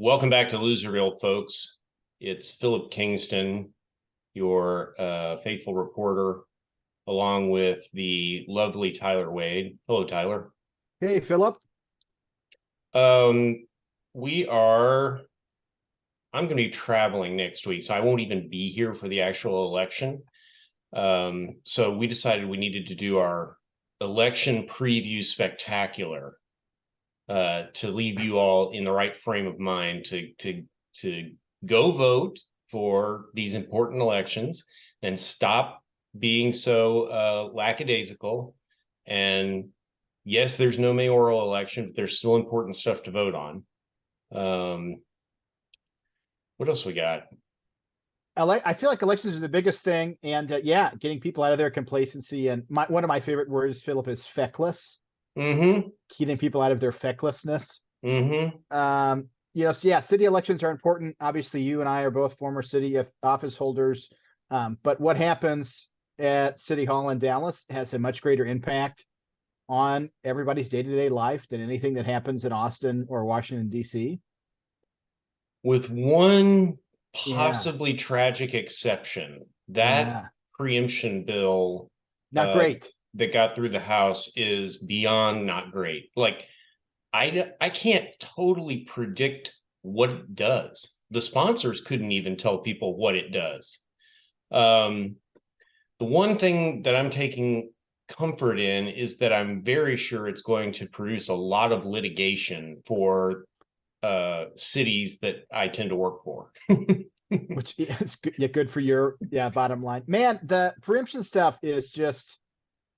Welcome back to Loserville, folks. It's Philip Kingston, your faithful reporter, along with the lovely Tyler Wade. Hello, Tyler. Hey, Philip. Um, we are, I'm going to be traveling next week, so I won't even be here for the actual election. So we decided we needed to do our election preview spectacular to leave you all in the right frame of mind to go vote for these important elections and stop being so lackadaisical. And yes, there's no mayoral election, but there's still important stuff to vote on. What else we got? I feel like elections are the biggest thing, and yeah, getting people out of their complacency. And one of my favorite words, Philip, is feckless. Mm-hmm. Getting people out of their fecklessness. Mm-hmm. So yeah, city elections are important. Obviously, you and I are both former city office holders, but what happens at City Hall in Dallas has a much greater impact on everybody's day-to-day life than anything that happens in Austin or Washington, D.C. With one Yeah, possibly tragic exception, that yeah, preemption bill not uh, great. that got through the House is beyond not great. Like I can't totally predict what it does. The sponsors couldn't even tell people what it does. Um, the one thing that I'm taking comfort in is that I'm very sure it's going to produce a lot of litigation for cities that I tend to work for. Which is good, yeah, good for your bottom line. Man, the preemption stuff is just,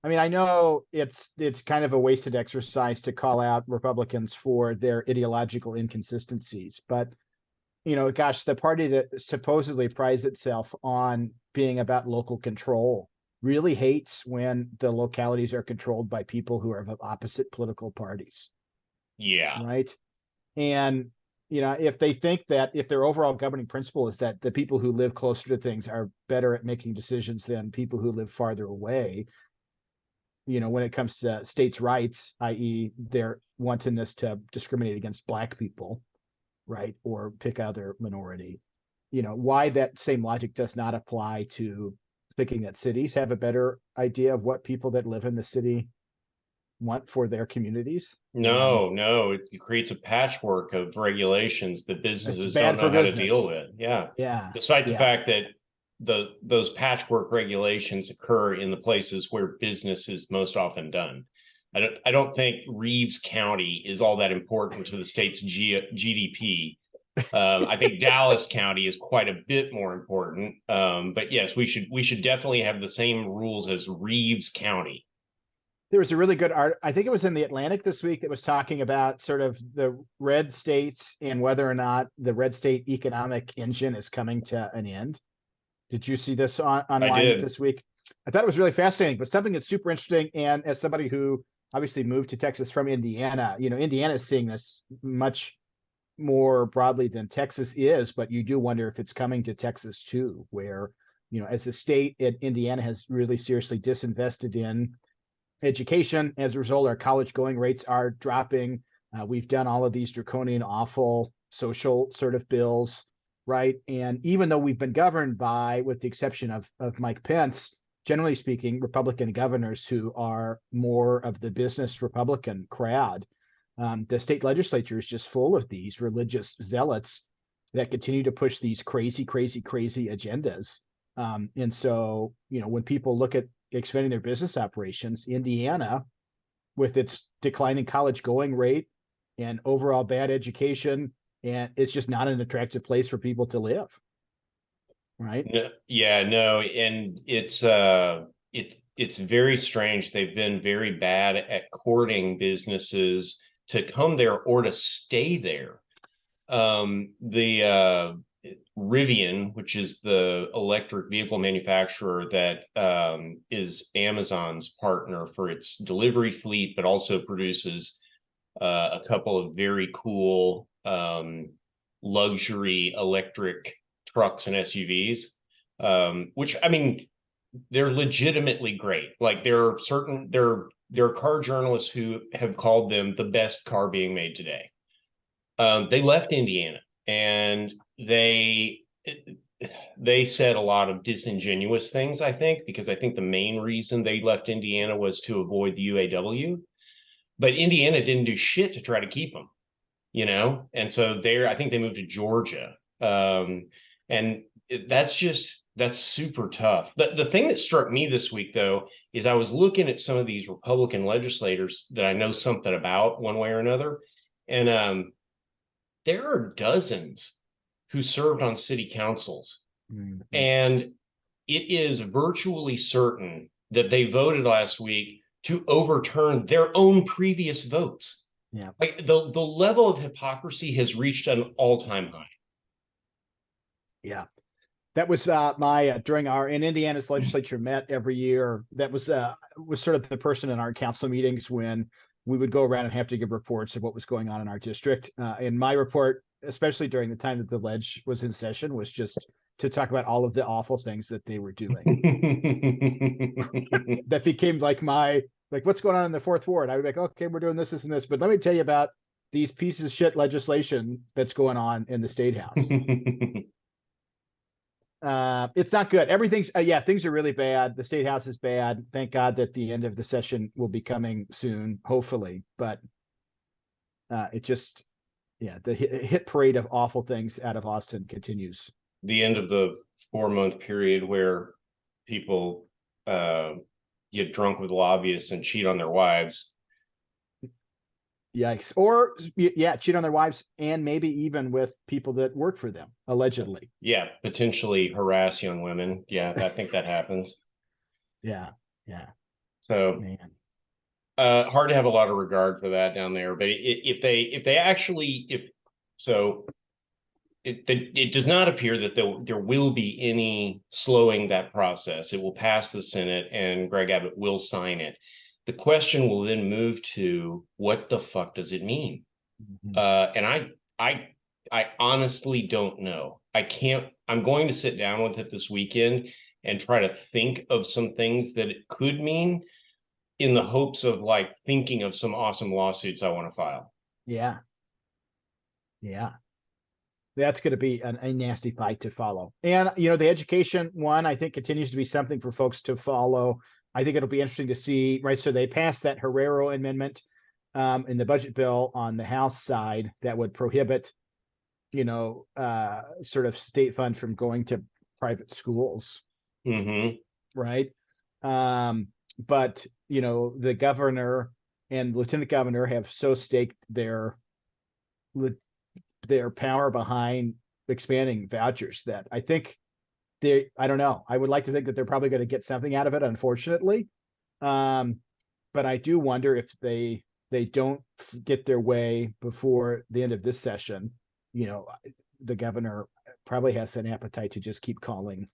I mean, I know it's kind of a wasted exercise to call out Republicans for their ideological inconsistencies, but gosh, the party that supposedly prides itself on being about local control really hates when the localities are controlled by people who are of opposite political parties, Yeah. right? And if they think that if their overall governing principle is that the people who live closer to things are better at making decisions than people who live farther away, when it comes to states' rights, i.e., their wantonness to discriminate against Black people, right, or pick other minority, why that same logic does not apply to thinking that cities have a better idea of what people that live in the city want for their communities. And No, it creates a patchwork of regulations that it's businesses don't bad know for how to deal business. with. Yeah. Yeah, Despite the yeah. fact that those patchwork regulations occur in the places where business is most often done. I don't think Reeves County is all that important to the state's GDP. I think Dallas County is quite a bit more important. But yes, we should definitely have the same rules as Reeves County. There was a really good art. I think it was in the Atlantic this week that was talking about sort of the red states and whether or not the red state economic engine is coming to an end. Did you see this I online did. this week? I thought it was really fascinating, but something that's super interesting. And as somebody who obviously moved to Texas from Indiana, Indiana is seeing this much more broadly than Texas is, but you do wonder if it's coming to Texas too, where, as a state, Indiana has really seriously disinvested in education. As a result, our college going rates are dropping. We've done all of these draconian, awful social sort of bills, right? And even though we've been governed by, with the exception of Mike Pence, generally speaking, Republican governors who are more of the business Republican crowd, the state legislature is just full of these religious zealots that continue to push these crazy, crazy, crazy agendas. And so, when people look at expanding their business operations, Indiana, with its declining college going rate and overall bad education, and it's just not an attractive place for people to live, right? No, yeah, no, and it's very strange. They've been very bad at courting businesses to come there or to stay there. The Rivian, which is the electric vehicle manufacturer that is Amazon's partner for its delivery fleet, but also produces a couple of very cool luxury electric trucks and SUVs, which I mean, they're legitimately great. Like there are car journalists who have called them the best car being made today. They left Indiana and they said a lot of disingenuous things, I think, because I think the main reason they left Indiana was to avoid the UAW, but Indiana didn't do shit to try to keep them, and so I think they moved to Georgia. And that's super tough. The thing that struck me this week, though, is I was looking at some of these Republican legislators that I know something about one way or another, and there are dozens who served on city councils, and it is virtually certain that they voted last week to overturn their own previous votes. Yeah. Like the level of hypocrisy has reached an all-time high. Yeah. That was my during our in Indiana's legislature met every year. That was sort of the person in our council meetings when we would go around and have to give reports of what was going on in our district. And my report, especially during the time that the ledge was in session, was just to talk about all of the awful things that they were doing. That became like what's going on in the fourth ward. I would be like, okay, we're doing this, and this, but let me tell you about these pieces of shit legislation that's going on in the state house. It's not good. Everything's things are really bad. The state house is bad. Thank God that the end of the session will be coming soon, hopefully. But it just, the hit parade of awful things out of Austin continues. The end of the 4-month period where people get drunk with lobbyists and cheat on their wives. Yikes. Or cheat on their wives, and maybe even with people that work for them, allegedly. Yeah, potentially harass young women. Yeah, I think that happens. Yeah. So, man, hard to have a lot of regard for that down there. But it does not appear that there will be any slowing that process. It will pass the Senate, and Greg Abbott will sign it. The question will then move to, what the fuck does it mean? And I honestly don't know. I'm going to sit down with it this weekend and try to think of some things that it could mean, in the hopes of thinking of some awesome lawsuits I want to file. Yeah. That's going to be a nasty fight to follow. And, the education one, I think, continues to be something for folks to follow. I think it'll be interesting to see, right? So they passed that Herrero amendment in the budget bill on the House side that would prohibit, sort of state fund from going to private schools. Mm-hmm. Right. But, the governor and lieutenant governor have so staked their power behind expanding vouchers that I think I don't know. I would like to think that they're probably going to get something out of it, unfortunately. But I do wonder if they don't get their way before the end of this session. The governor probably has an appetite to just keep calling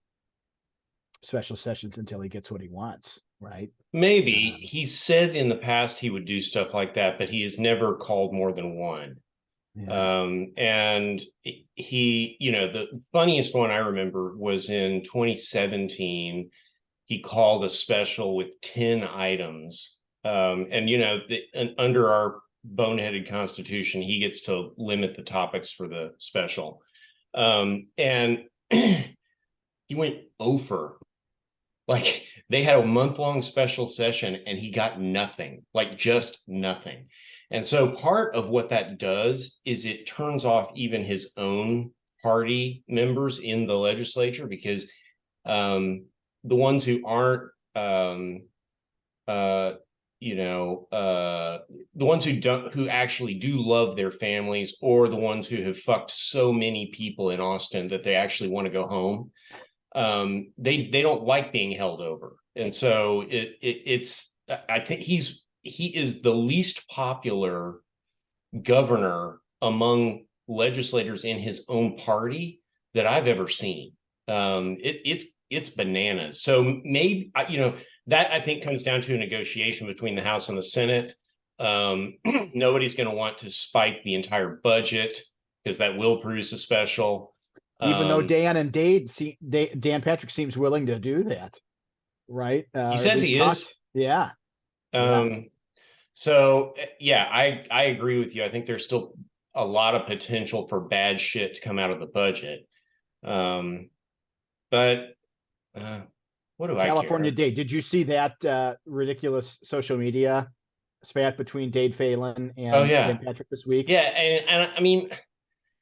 special sessions until he gets what he wants, right? Maybe. He said in the past he would do stuff like that, but he has never called more than one. Yeah. And he, the funniest one I remember was in 2017. He called a special with 10 items. And under our boneheaded constitution, he gets to limit the topics for the special. And he went over. They had a month-long special session and he got nothing, just nothing. And so part of what that does is it turns off even his own party members in the legislature, because the ones who aren't, the ones who actually do love their families, or the ones who have fucked so many people in Austin that they actually want to go home, they don't like being held over. And so I think he is the least popular governor among legislators in his own party that I've ever seen. It's bananas. So maybe, that I think comes down to a negotiation between the House and the Senate. Nobody's going to want to spike the entire budget, because that will produce a special. Even though Dan Patrick seems willing to do that, right? He says he is. Yeah. So yeah, I agree with you. I think there's still a lot of potential for bad shit to come out of the budget. But what do I California care? Dade. Did you see that ridiculous social media spat between Dade Phelan Oh and Dan yeah, Patrick this week? yeah, and I mean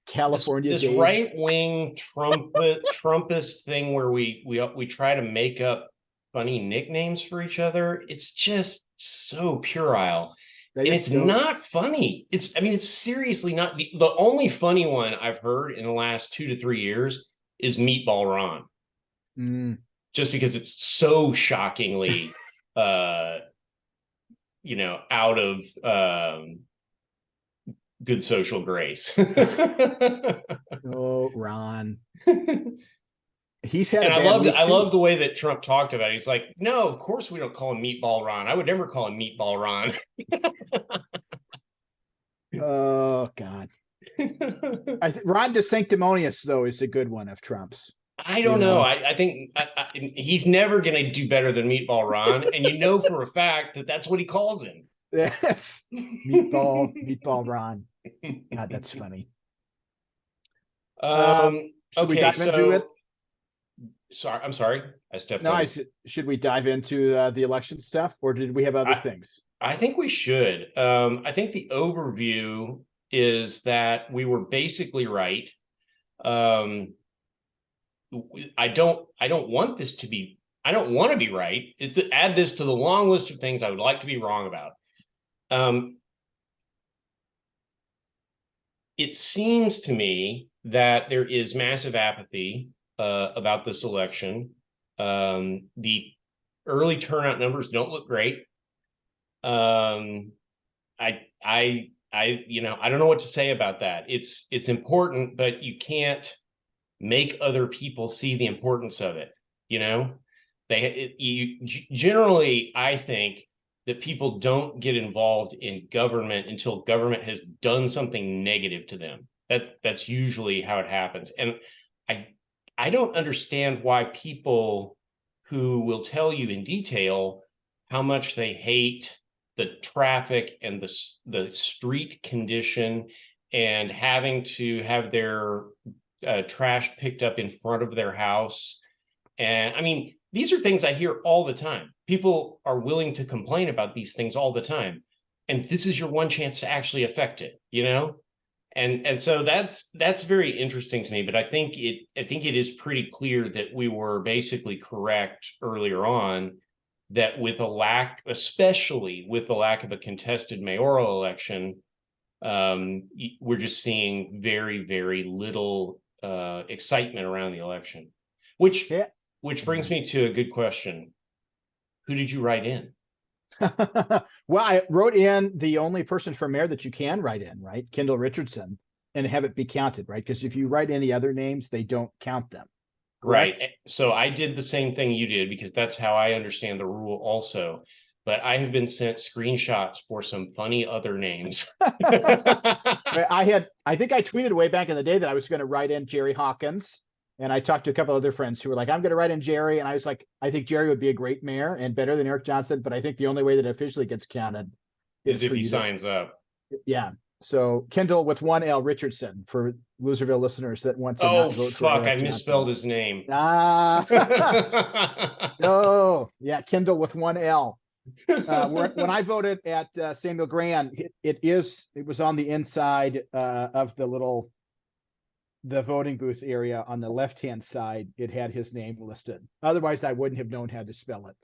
California this Dade. right wing Trumpist thing where we try to make up funny nicknames for each other. It's just so puerile. They And just it's don't. not funny. I mean, it's seriously not the only funny one I've heard in the last 2 to 3 years is Meatball Ron, Mm. just because it's so shockingly, uh, out of good social grace. Oh, Ron. And He's had a bad I week love too. the way that Trump talked about it. He's like, no, of course we don't call him Meatball Ron. I would never call him Meatball Ron. Oh God. Ron DeSanctimonious though is a good one of Trump's. I You don't know. know. I think he's never going to do better than Meatball Ron, and you know for a fact that that's what he calls him. Yes. Meatball Ron. God, that's funny. Should we Okay, dive into it? so sorry, I'm sorry, I stepped No, on. should we dive into the election stuff, or did we have other I things? I think we should. I think the overview is that we were basically right. Um, I don't want this to be. I don't want to be right. Add this to the long list of things I would like to be wrong about. Um, it seems to me that there is massive apathy about this election. The early turnout numbers don't look great. Um, I don't know what to say about that. It's important, but you can't make other people see the importance of it. You know, generally, I think that people don't get involved in government until government has done something negative to them. That's usually how it happens. And I I don't understand why people who will tell you in detail how much they hate the traffic and the street condition and having to have their trash picked up in front of their house. And I mean, these are things I hear all the time. People are willing to complain about these things all the time. And this is your one chance to actually affect it, you know? And so that's very interesting to me, but I think it is pretty clear that we were basically correct earlier on that with a lack, especially with the lack of a contested mayoral election, we're just seeing very, very little excitement around the election, which Yeah. which brings me to a good question. Who did you write in? Well, I wrote in the only person for mayor that you can write in, right? Kendall Richardson, and have it be counted, right? Because if you write any other names, they don't count them. Right. Correct? So I did the same thing you did because that's how I understand the rule also. But I have been sent screenshots for some funny other names. I think I tweeted way back in the day that I was going to write in Jerry Hawkins. And I talked to a couple other friends who were like, I'm going to write in Jerry. And I was like, I think Jerry would be a great mayor and better than Eric Johnson. But I think the only way that it officially gets counted Is is if for he you to, signs up. yeah. So Kendall with one L Richardson for Loserville listeners that want to Oh, not vote for fuck. I Eric misspelled Johnson. his name. Ah, no. Yeah. Kendall with one L. When I voted at Samuel Grand, it was on the inside of the voting booth area on the left-hand side. It had his name listed. Otherwise, I wouldn't have known how to spell it.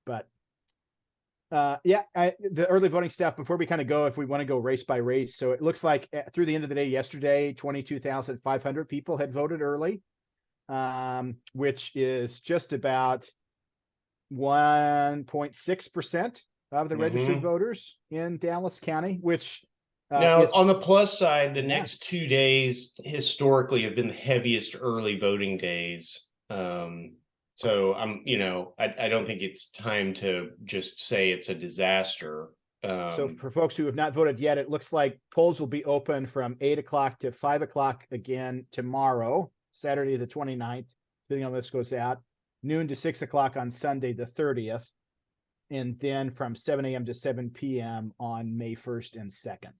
But yeah, the early voting stuff before we kind of go, if we want to go race by race. So it looks like through the end of the day yesterday, 22,500 people had voted early, which is just about 1.6% of the registered Mm-hmm. voters in Dallas County, which Now, is, on the plus side, the yeah. next 2 days historically have been the heaviest early voting days. So I don't think it's time to just say it's a disaster. So for folks who have not voted yet, it looks like polls will be open from 8 o'clock to 5 o'clock again tomorrow, Saturday, the 29th, depending on when this goes out, noon to 6 o'clock on Sunday, the 30th, and then from 7 a.m. to 7 p.m. on May 1st and 2nd.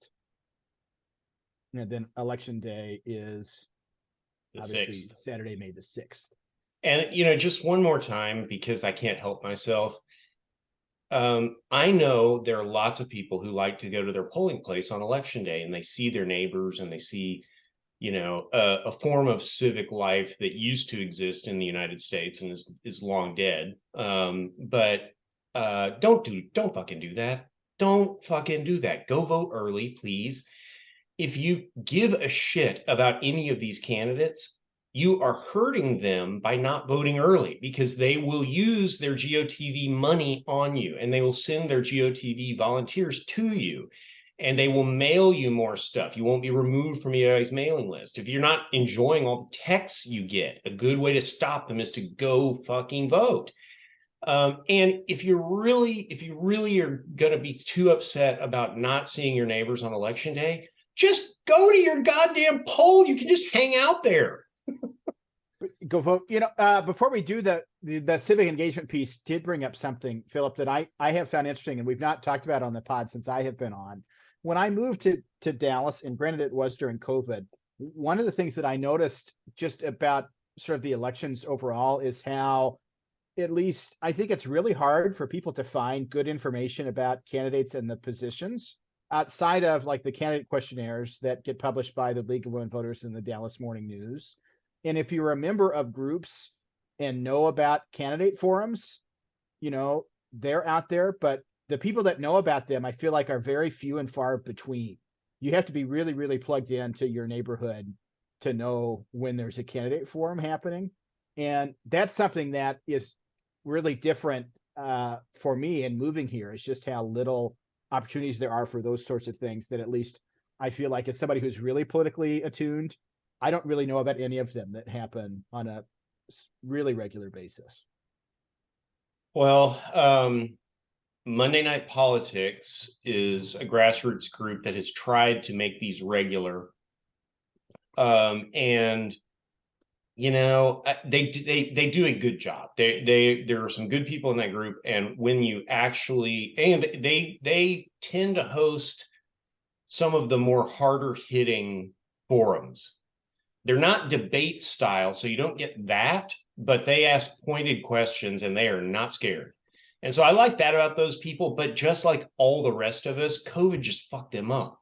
And then election day is the obviously 6th. Saturday, May the 6th. And, just one more time, because I can't help myself. I know there are lots of people who like to go to their polling place on election day and they see their neighbors and they see, a form of civic life that used to exist in the United States and is long dead. But don't fucking do that. Don't fucking do that. Go vote early, please. If you give a shit about any of these candidates, you are hurting them by not voting early, because they will use their GOTV money on you and they will send their GOTV volunteers to you and they will mail you more stuff. You won't be removed from your guys' mailing list. If you're not enjoying all the texts you get, a good way to stop them is to go fucking vote. And if you really are going to be too upset about not seeing your neighbors on election day, just go to your goddamn poll. You can just hang out there. Go vote. Before we do the civic engagement piece, did bring up something, Philip, that I have found interesting, and we've not talked about on the pod since I have been on. When I moved to Dallas, and granted it was during COVID, one of the things that I noticed just about sort of the elections overall is how, at least I think it's really hard for people to find good information about candidates and the positions outside of like the candidate questionnaires that get published by the League of Women Voters and the Dallas Morning News. And if you're a member of groups and know about candidate forums, they're out there, but the people that know about them, I feel like, are very few and far between. You have to be really, really plugged into your neighborhood to know when there's a candidate forum happening. And that's something that is really different for me in moving here. It's just how little opportunities there are for those sorts of things, that at least I feel like, as somebody who's really politically attuned, I don't really know about any of them that happen on a really regular basis. Well, Monday Night Politics is a grassroots group that has tried to make these regular. And they do a good job. There are some good people in that group, and when you actually, and they tend to host some of the more harder hitting forums. They're not debate style, so you don't get that, but they ask pointed questions and they are not scared. And so I like that about those people, but just like all the rest of us, COVID just fucked them up,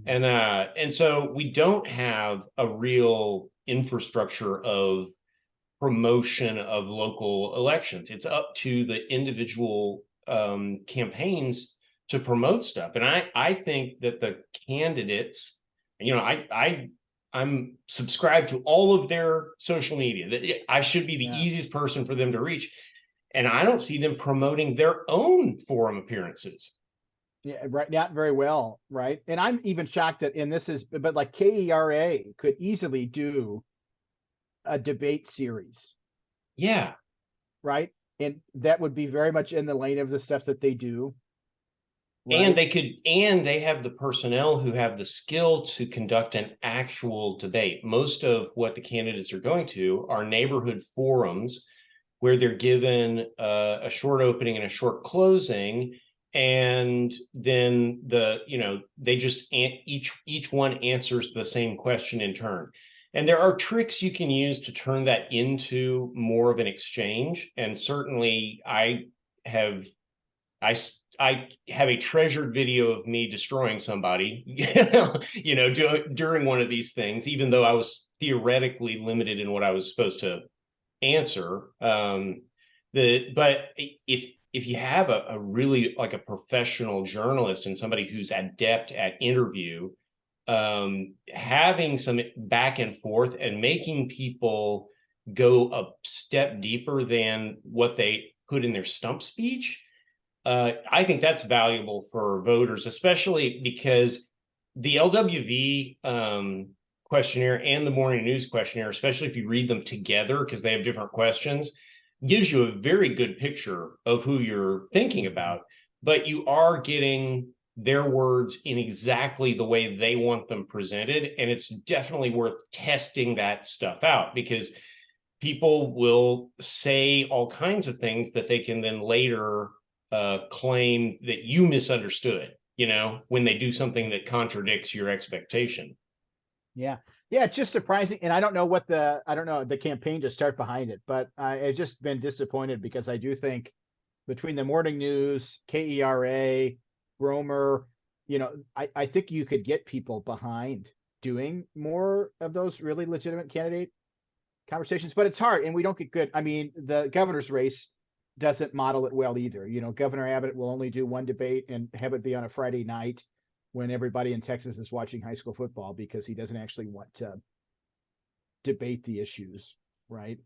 And so we don't have a real infrastructure of promotion of local elections. It's up to the individual campaigns to promote stuff. And I think that the candidates, I'm subscribed to all of their social media. That I should be the easiest person for them to reach. And I don't see them promoting their own forum appearances. Yeah, right. Not very well, right? And I'm even shocked that, but like KERA could easily do a debate series. Yeah. Right. And that would be very much in the lane of the stuff that they do. Right? And they have the personnel who have the skill to conduct an actual debate. Most of what the candidates are going to are neighborhood forums where they're given a short opening and a short closing, and then they just each one answers the same question in turn. And there are tricks you can use to turn that into more of an exchange. And certainly I have a treasured video of me destroying somebody, during one of these things, even though I was theoretically limited in what I was supposed to answer. But if you have a really like a professional journalist and somebody who's adept at interview, having some back and forth and making people go a step deeper than what they put in their stump speech, I think that's valuable for voters, especially because the LWV questionnaire and the morning news questionnaire, especially if you read them together because they have different questions, gives you a very good picture of who you're thinking about, but you are getting their words in exactly the way they want them presented. And it's definitely worth testing that stuff out, because people will say all kinds of things that they can then later claim that you misunderstood, when they do something that contradicts your expectation. Yeah. Yeah, it's just surprising. And I don't know the campaign to start behind it, but I've just been disappointed because I do think between the morning news, KERA, Romer, I think you could get people behind doing more of those really legitimate candidate conversations, but it's hard and we don't get good. I mean, the governor's race doesn't model it well either. Governor Abbott will only do one debate and have it be on a Friday night when everybody in Texas is watching high school football because he doesn't actually want to debate the issues, right?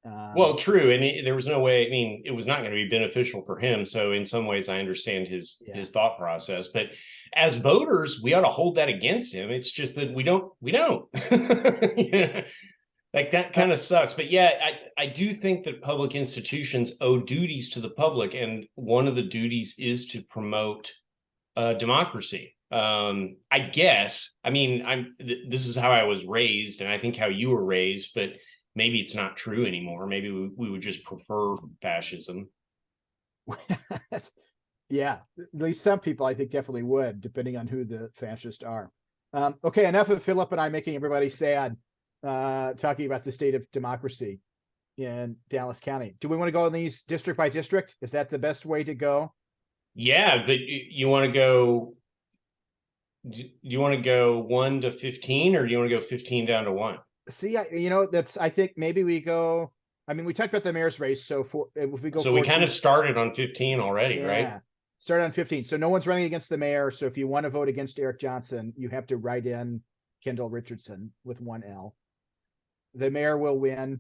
Well, true, and there was no way. I mean, it was not going to be beneficial for him. So, in some ways, I understand Yeah. his thought process. But as voters, we ought to hold that against him. It's just that we don't. Yeah. Like that Uh, kind of sucks. But yeah, I do think that public institutions owe duties to the public, and one of the duties is to promote democracy. I guess. I mean, this is how I was raised, and I think how you were raised, but maybe it's not true anymore. Maybe we would just prefer fascism. yeah, at least some people I think definitely would, depending on who the fascists are. Okay, enough of Philip and I making everybody sad, talking about the state of democracy in Dallas County. Do we want to go in these district by district? Is that the best way to go? Yeah, but you want to go? Do you want to go 1 to 15, or do you want to go 15 down to 1? See, I think maybe we go. I mean, we talked about the mayor's race, so if we go So we kind 14, of started on 15 already, right? yeah, start on 15. So no one's running against the mayor. So if you want to vote against Eric Johnson, you have to write in Kendall Richardson with one L. The mayor will win.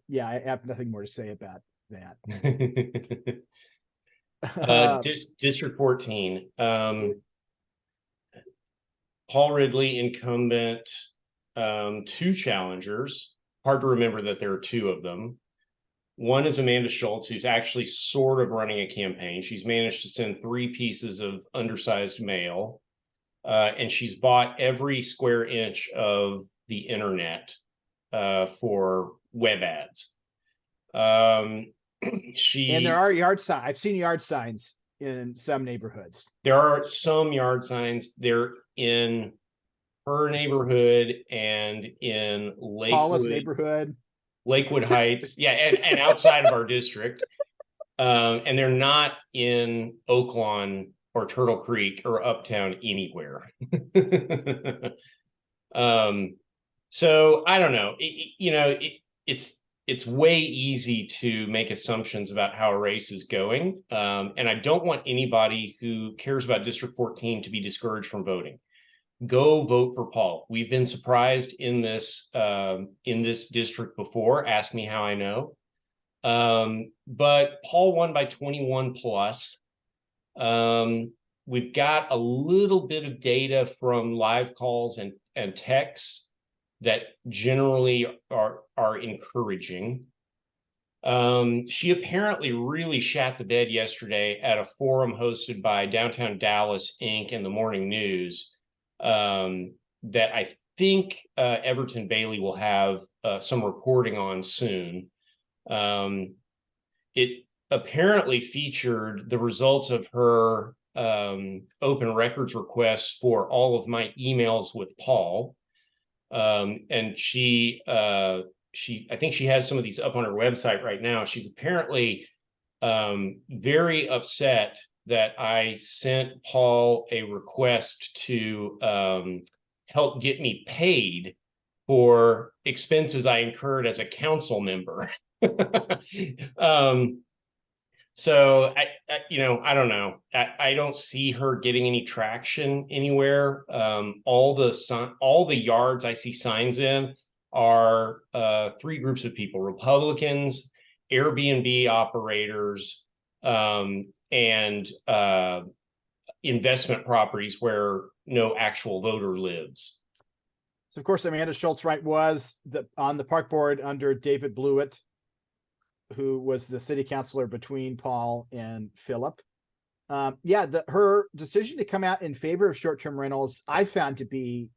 Yeah, I have nothing more to say about that. District 14. Paul Ridley, incumbent, two challengers. Hard to remember that there are two of them. One is Amanda Schultz, who's actually sort of running a campaign. She's managed to send 3 pieces of undersized mail, and she's bought every square inch of the internet for web ads. And there She are yard signs. I've seen yard signs in some neighborhoods. There are some yard signs. They're in her neighborhood and in Paula's neighborhood. Lakewood Heights. Yeah, and outside of our district. And they're not in Oaklawn or Turtle Creek or Uptown anywhere. So I don't know. It's way easy to make assumptions about how a race is going. And I don't want anybody who cares about District 14 to be discouraged from voting. Go vote for Paul. We've been surprised in this district before. Ask me how I know. But Paul won by 21 plus. We've got a little bit of data from live calls and texts that generally are encouraging. She apparently really shat the bed yesterday at a forum hosted by Downtown Dallas Inc. and the Morning News, that I think Everton Bailey will have some reporting on soon. It apparently featured the results of her open records requests for all of my emails with Paul. And I think she has some of these up on her website right now. She's apparently very upset that I sent Paul a request to help get me paid for expenses I incurred as a council member. So I don't know. I don't see her getting any traction anywhere. All the yards I see signs in are 3 groups of people: Republicans, Airbnb operators, and investment properties where no actual voter lives. So of course, Amanda Schultz Wright was on the park board under David Blewett, who was the city councilor between Paul and Philip. Yeah, her decision to come out in favor of short-term rentals, I found to be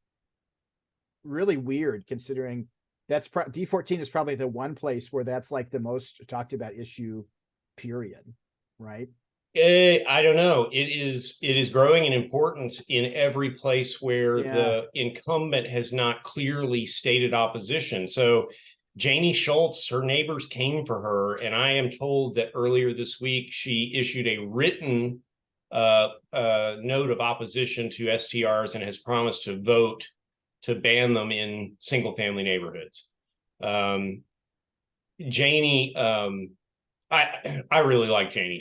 really weird, considering D14 is probably the one place where that's like the most talked about issue, period. Right? I don't know. It is growing in importance in every place where Yeah. the incumbent has not clearly stated opposition. So Janie Schultz, her neighbors came for her, and I am told that earlier this week she issued a written note of opposition to STRs and has promised to vote to ban them in single family neighborhoods. Janie, I really like Janie.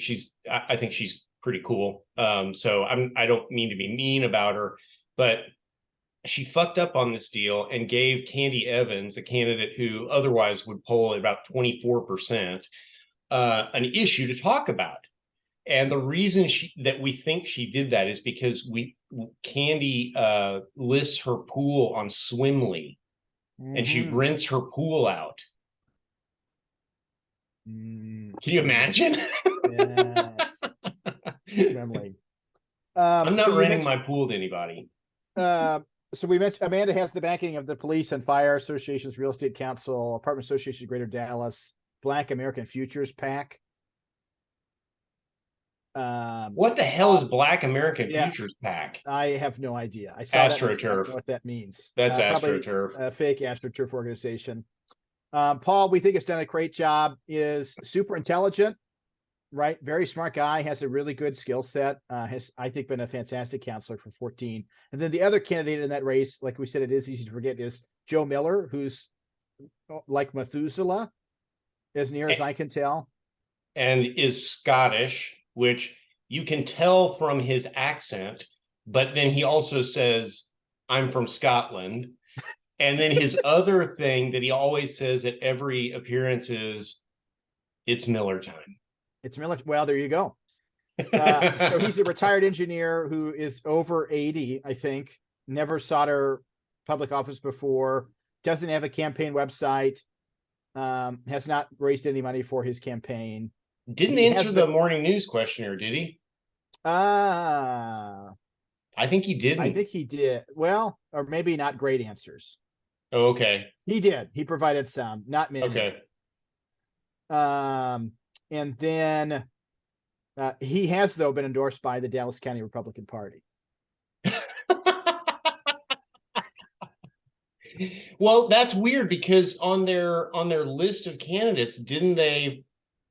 I think she's pretty cool. So I don't mean to be mean about her, but she fucked up on this deal and gave Candy Evans, a candidate who otherwise would poll at about 24%, an issue to talk about. And the reason that we think she did that is because Candy lists her pool on Swimly, and she Mm-hmm. rents her pool out. Can you Swimly. imagine? Yes. Swimly. I'm So not you renting mentioned, my pool to anybody. uh, so we mentioned Amanda has the backing of the Police and Fire Association's Real Estate Council, Apartment Association of Greater Dallas, Black American Futures PAC. What the hell is Black American Yeah, Futures PAC? I have no idea. I saw that and I just don't know AstroTurf. what that means. That's Probably AstroTurf. a fake AstroTurf organization. Paul, we think has done a great job, is super intelligent, right? Very smart guy, has a really good skill set, has, I think, been a fantastic counselor for 14. And then the other candidate in that race, like we said, it is easy to forget, is Joe Miller, who's like Methuselah, as near as I can tell. And is Scottish, which you can tell from his accent, but then he also says, I'm from Scotland. And then his other thing that he always says at every appearance is, it's Miller time. It's Miller. Well, there you go. So he's a retired engineer who is over 80, I think, never sought a public office before, doesn't have a campaign website, has not raised any money for his campaign. Didn't He has answer the been, morning news questionnaire, did he? uh, I think he I didn't. think he did. Well, or maybe not great answers. Oh, okay. He did. He provided some, not many. Okay. Um, and then he has, though, been endorsed by the Dallas County Republican Party. Well, that's weird because on their list of candidates, didn't they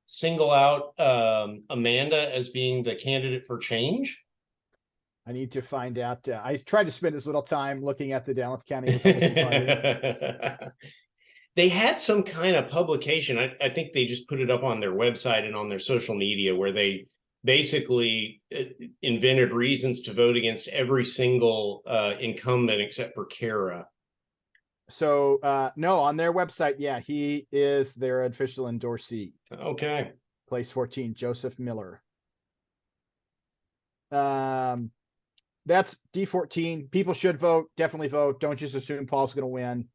single out Amanda as being the candidate for change? I need to find out. I tried to spend as little time looking at the Dallas County Republican Party. They had some kind of publication. I think they just put it up on their website and on their social media where they basically invented reasons to vote against every single incumbent except for Kara. So no, on their website, yeah, he is their official endorsee. Okay. Place 14, Joseph Miller. That's D14. People should vote. Definitely vote. Don't just assume Paul's going to win.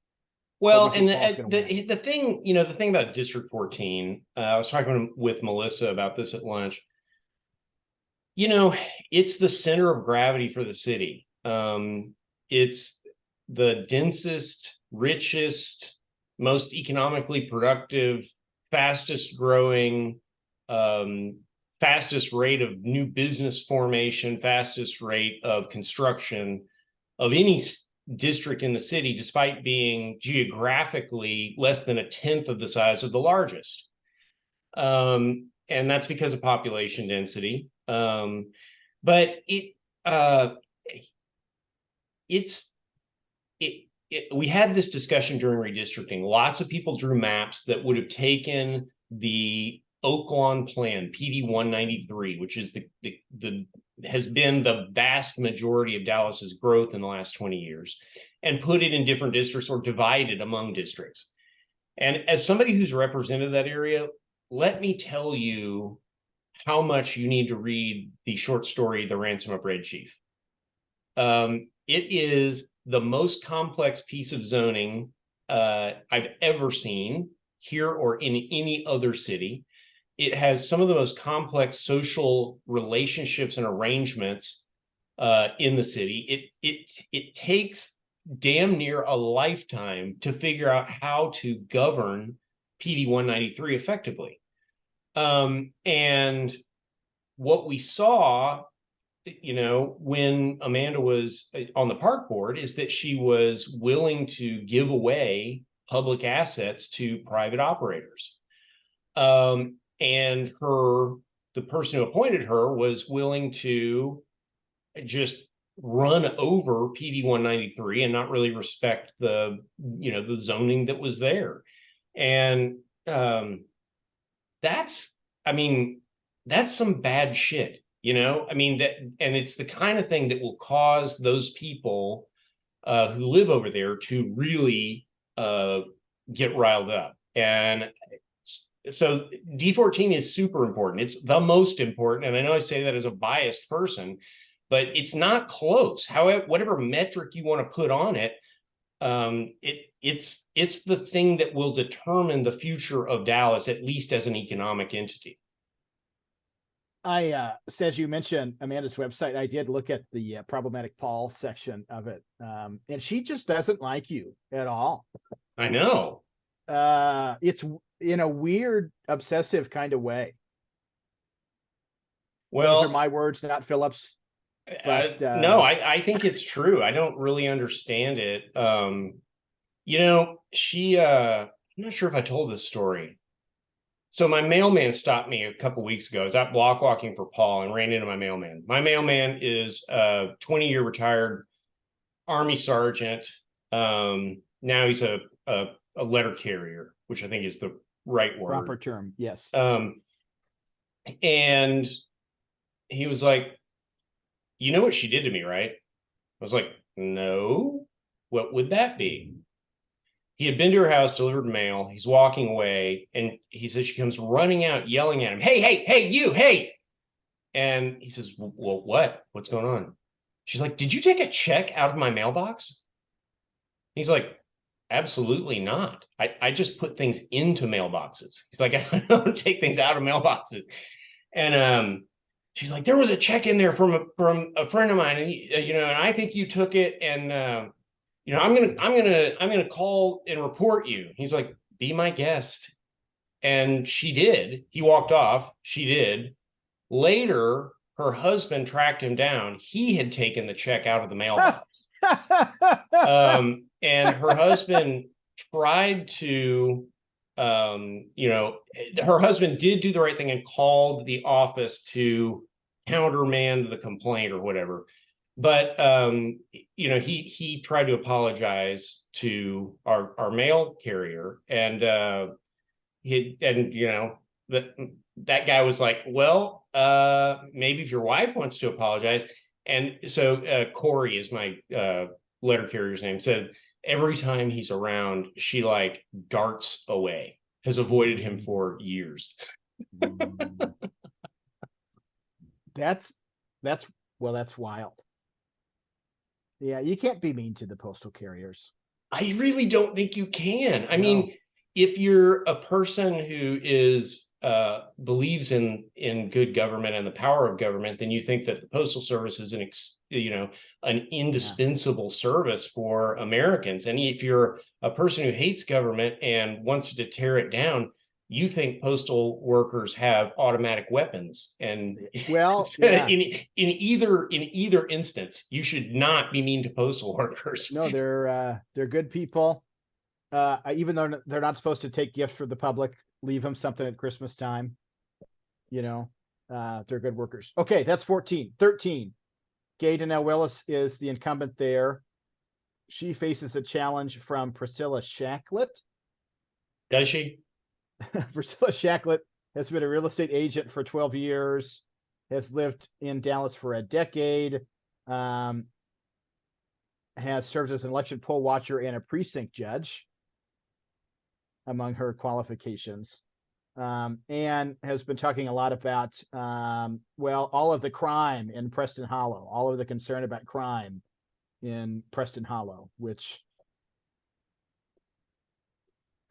Well, We and think Paul's going to win. the thing, the thing about District 14, I was talking with Melissa about this at lunch. It's the center of gravity for the city. It's the densest, richest, most economically productive, fastest growing, fastest rate of new business formation, fastest rate of construction of any district in the city, despite being geographically less than a tenth of the size of the largest. And that's because of population density. But we had this discussion during redistricting. Lots of people drew maps that would have taken the Oaklawn plan, PD 193, which is has been the vast majority of Dallas's growth in the last 20 years, and put it in different districts or divided among districts. And as somebody who's represented that area, let me tell you how much you need to read the short story, The Ransom of Red Chief. It is the most complex piece of zoning I've ever seen here or in any other city. It has some of the most complex social relationships and arrangements in the city. It takes damn near a lifetime to figure out how to govern PD 193 effectively. And what we saw, when Amanda was on the park board, is that she was willing to give away public assets to private operators. And the person who appointed her was willing to just run over PD 193 and not really respect the zoning that was there. And that's some bad shit, and it's the kind of thing that will cause those people who live over there to really get riled up. And so D14 is super important. It's the most important. And I know I say that as a biased person, but it's not close. However, whatever metric you want to put on it, it's the thing that will determine the future of Dallas, at least as an economic entity. As you mentioned Amanda's website, I did look at the problematic Paul section of it. And she just doesn't like you at all. I know. It's in a weird, obsessive kind of way. Well, those are my words, not Philip's. But no, I think it's true. I don't really understand it. She I'm not sure if I told this story. So my mailman stopped me a couple weeks ago. I was out block walking for Paul and ran into my mailman. My mailman is a 20-year retired Army sergeant. Now he's a letter carrier, which I think is the right word. Proper term, yes. And he was like, "You know what she did to me, right?" I was like, "No, what would that be?" He had been to her house, delivered mail. He's walking away, and he says she comes running out, yelling at him, hey, you, hey. And he says, "Well, what? What's going on?" She's like, "Did you take a check out of my mailbox?" He's like, "Absolutely not. I just put things into mailboxes." He's like, "I don't take things out of mailboxes." And she's like, "There was a check in there from a friend of mine, and and I think you took it, and I'm gonna call and report you." He's like, "Be my guest." And she did. He walked off. She did. Later, her husband tracked him down. He had taken the check out of the mailbox. And her husband tried to, her husband did do the right thing and called the office to countermand the complaint or whatever. But he tried to apologize to our mail carrier, and that guy was like, "Well, maybe if your wife wants to apologize." And so Corey is my letter carrier's name, said every time he's around, she like darts away, has avoided him for years. That's wild. Yeah, you can't be mean to the postal carriers. I really don't think you can. I mean, if you're a person who is believes in good government and the power of government, then you think that the postal service is an indispensable service for Americans. And if you're a person who hates government and wants to tear it down, you think postal workers have automatic weapons. And in either instance, you should not be mean to postal workers. No, they're good people. Even though they're not supposed to take gifts for the public, leave them something at Christmas time. They're good workers. Okay, that's 14. 13. Gay Donnell Willis is the incumbent there. She faces a challenge from Priscilla Shacklet. Does she? Priscilla Shacklet has been a real estate agent for 12 years, has lived in Dallas for a decade, has served as an election poll watcher and a precinct judge, among her qualifications, and has been talking a lot about, all of the crime in Preston Hollow, all of the concern about crime in Preston Hollow, which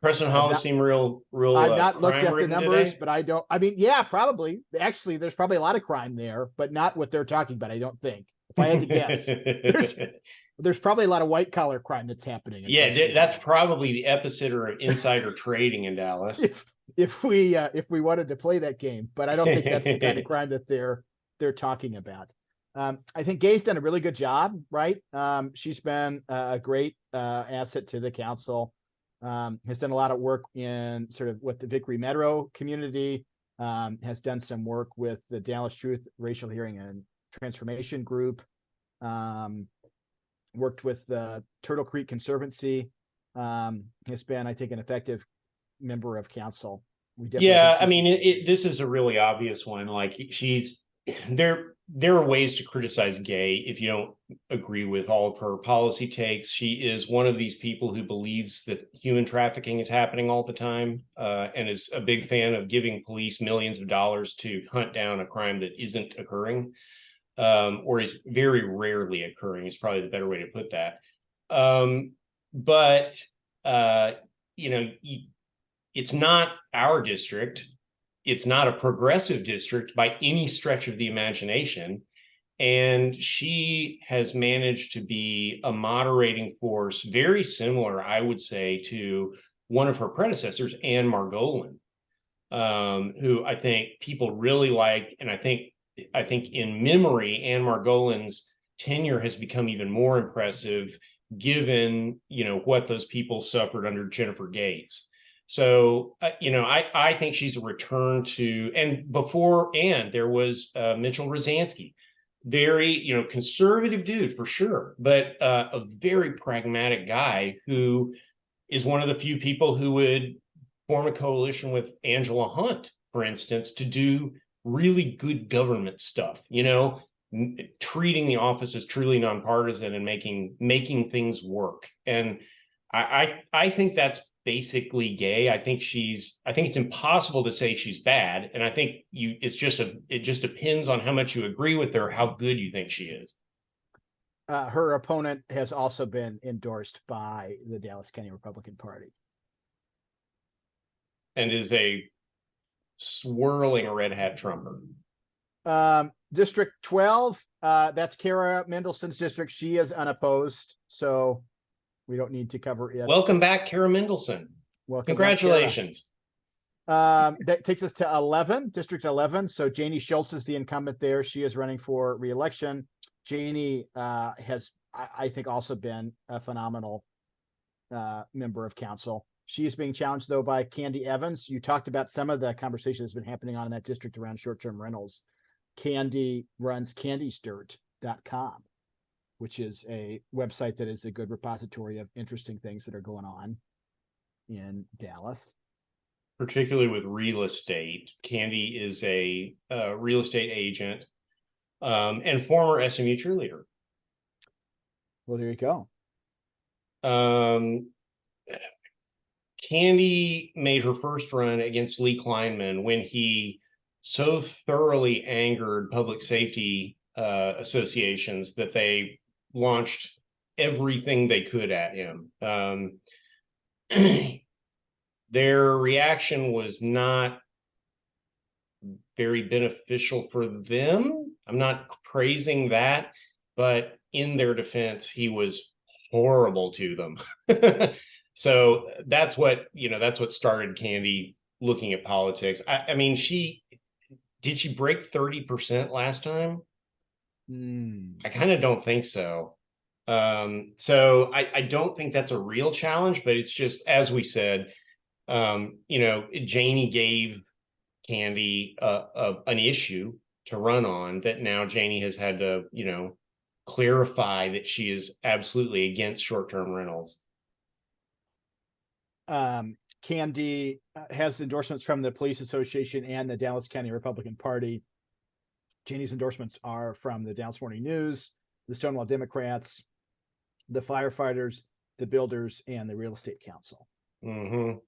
Preston Hollow seem real. I've not looked at the numbers, today. But I don't. I mean, yeah, probably. Actually, there's probably a lot of crime there, but not what they're talking about. I don't think. If I had to guess, there's probably a lot of white collar crime that's happening. Yeah, that's probably the epicenter of insider trading in Dallas. if we wanted to play that game, but I don't think that's the kind of crime that they're talking about. I think Gay's done a really good job, right? She's been a great asset to the council. Has done a lot of work in sort of what the Vickery Metro community, has done some work with the Dallas Truth Racial Hearing and Transformation Group, worked with the Turtle Creek Conservancy, has been, I think, an effective member of council. We definitely Yeah, think I she's- mean, this is a really obvious one. Like she's there. There are ways to criticize Gay if you don't agree with all of her policy takes. She is one of these people who believes that human trafficking is happening all the time, and is a big fan of giving police millions of dollars to hunt down a crime that isn't occurring, or is very rarely occurring. Is probably the better way to put that. But uh, you know, it's not our district. It's not a progressive district by any stretch of the imagination. And she has managed to be a moderating force, very similar, I would say, to one of her predecessors, Anne Margolin, who I think people really like. And I think in memory, Anne Margolin's tenure has become even more impressive, given what those people suffered under Jennifer Gates. So I think she's a return to, and before Anne, there was Mitchell Rosansky, very conservative dude for sure, but a very pragmatic guy who is one of the few people who would form a coalition with Angela Hunt, for instance, to do really good government stuff, treating the office as truly nonpartisan and making things work. And I think that's basically Gay. I think it's impossible to say she's bad. And I think it just depends on how much you agree with her, how good you think she is. her opponent has also been endorsed by the Dallas County Republican Party. And is a swirling red hat trumper. District 12, that's Kara Mendelson's district. She is unopposed, so we don't need to cover it. Welcome back, Kara Mendelson. Welcome Congratulations. Back, that takes us to 11, District 11. So Janie Schultz is the incumbent there. She is running for re-election. Janie has, I think, also been a phenomenal member of council. She is being challenged, though, by Candy Evans. You talked about some of the conversation that's been happening on in that district around short-term rentals. Candy runs candysdirt.com, which is a website that is a good repository of interesting things that are going on in Dallas. Particularly with real estate. Candy is a real estate agent, and former SMU cheerleader. Well, there you go. Candy made her first run against Lee Kleinman when he so thoroughly angered public safety associations that they launched everything they could at him. Their reaction was not very beneficial for them. I'm not praising that, but in their defense, he was horrible to them. So that's what started Candy looking at politics. I mean, did she break 30% last time? I kind of don't think so. So I don't think that's a real challenge, but it's just, as we said, Janie gave Candy an issue to run on that now Janie has had to, clarify that she is absolutely against short-term rentals. Candy has endorsements from the Police Association and the Dallas County Republican Party. Janie's endorsements are from the Dallas Morning News, the Stonewall Democrats, the firefighters, the builders, and the Real Estate Council. Mm-hmm.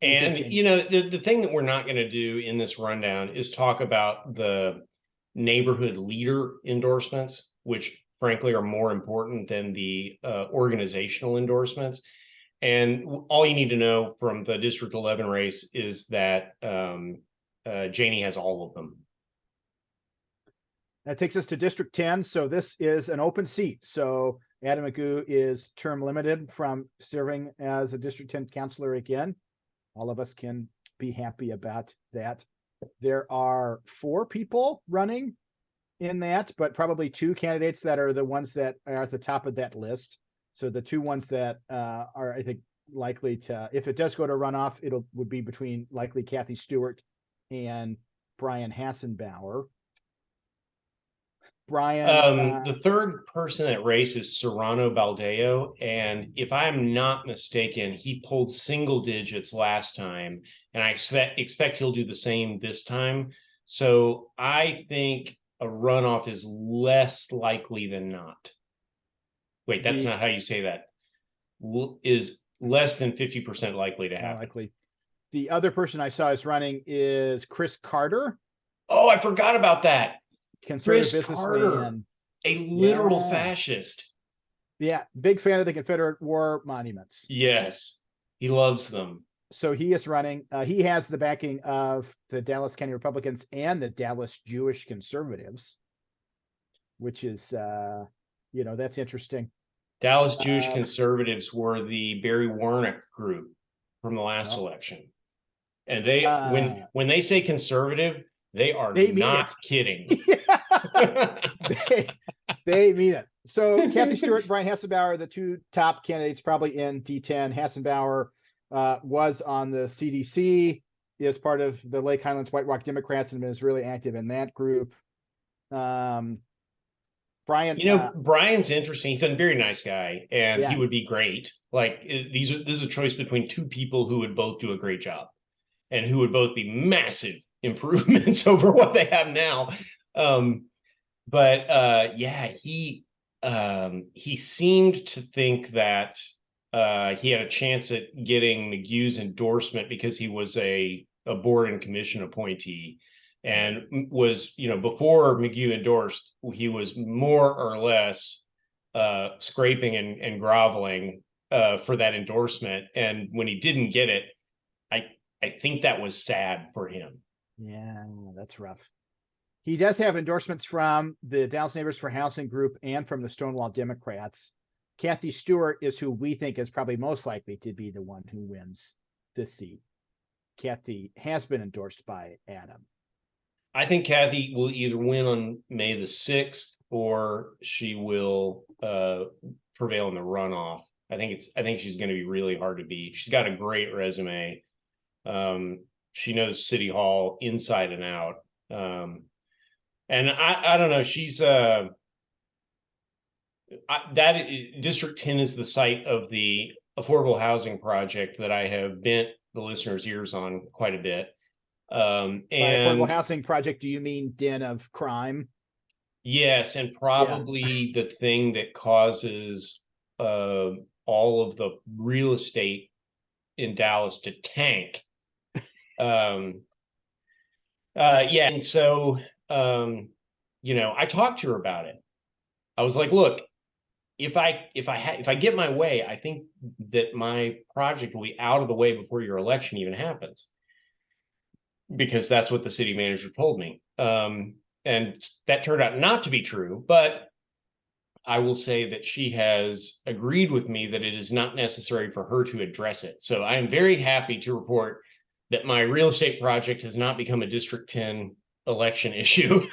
And, the thing that we're not going to do in this rundown is talk about the neighborhood leader endorsements, which frankly are more important than the organizational endorsements. And all you need to know from the District 11 race is that Janie has all of them. That takes us to District 10. So this is an open seat. So Adam Magoo is term limited from serving as a District 10 councilor again. All of us can be happy about that. There are 4 people running in that, but probably 2 candidates that are the ones that are at the top of that list. So the 2 ones that are, I think, likely to, if it does go to runoff, would be between likely Kathy Stewart and Brian Hassenbauer. Brian, The third person that race is Serrano Baldeo, and if I'm not mistaken, he pulled single digits last time, and I expect he'll do the same this time. So I think a runoff is less likely than not. Wait, that's the not how you say that. Is less than 50% likely to happen. likely. The other person I saw is running is Chris Carter, Oh, I forgot about that. conservative Chris Carter, businessman. a literal Yeah. fascist. Yeah, big fan of the Confederate War monuments. Yes, he loves them. So he is running. He has the backing of the Dallas County Republicans and the Dallas Jewish Conservatives, which is, that's interesting. Dallas Jewish Conservatives were the Barry Warnock group from the last Well, election. And they when they say conservative, they are they mean not it. kidding. they mean it. So Kathy Stewart, Brian Hassenbauer, the 2 top candidates probably in D10. Hassenbauer was on the CDC, is part of the Lake Highlands White Rock Democrats and is really active in that group. Brian, Brian's interesting. He's a very nice guy, and yeah, he would be great. Like this is a choice between 2 people who would both do a great job, and who would both be massive improvements over what they have now. Yeah, he seemed to think that he had a chance at getting McGugh's endorsement because he was a board and commission appointee, and was, before McGugh endorsed, he was more or less scraping and groveling for that endorsement. And when he didn't get it, I think that was sad for him. yeah, that's rough. He does have endorsements from the Dallas Neighbors for Housing group and from the Stonewall Democrats. Kathy Stewart is who we think is probably most likely to be the one who wins this seat. Kathy has been endorsed by Adam. I think Kathy will either win on May the 6th, or she will prevail in the runoff. I think she's going to be really hard to beat. She's got a great resume. She knows City Hall inside and out. And I don't know. She's District 10 is the site of the affordable housing project that I have bent the listeners' ears on quite a bit. By affordable housing project, do you mean den of crime? Yes, and probably the thing that causes all of the real estate in Dallas to tank. Yeah, and so I talked to her about it. I was like, look, if I get my way, I think that my project will be out of the way before your election even happens, because that's what the city manager told me. And that turned out not to be true, but I will say that she has agreed with me that it is not necessary for her to address it. So I am very happy to report that my real estate project has not become a District 10 election issue.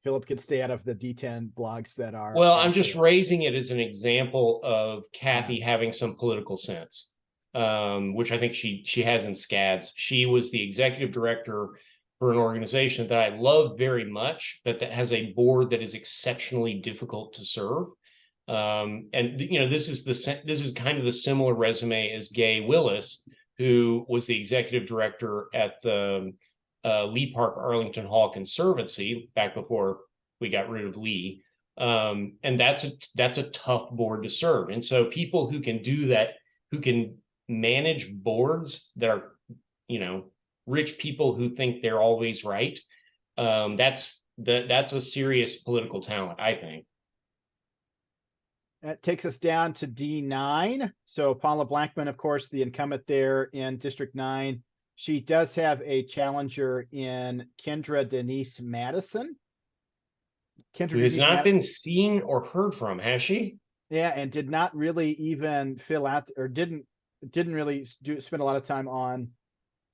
Philip could stay out of the D10 blogs that are. Well, I'm just raising it as an example of Kathy having some political sense, which I think she has in SCADS. She was the executive director for an organization that I love very much, but that has a board that is exceptionally difficult to serve. And this is kind of the similar resume as Gay Willis, who was the executive director at the Lee Park Arlington Hall Conservancy back before we got rid of Lee. And that's a tough board to serve. And so people who can do that, who can manage boards that are, rich people who think they're always right, that's a serious political talent, I think. That takes us down to D9. So Paula Blackman, of course, the incumbent there in District 9. She does have a challenger in Kendra Denise Madison. Who has not been seen or heard from, has she? Yeah, and did not really even fill out, or didn't really spend a lot of time on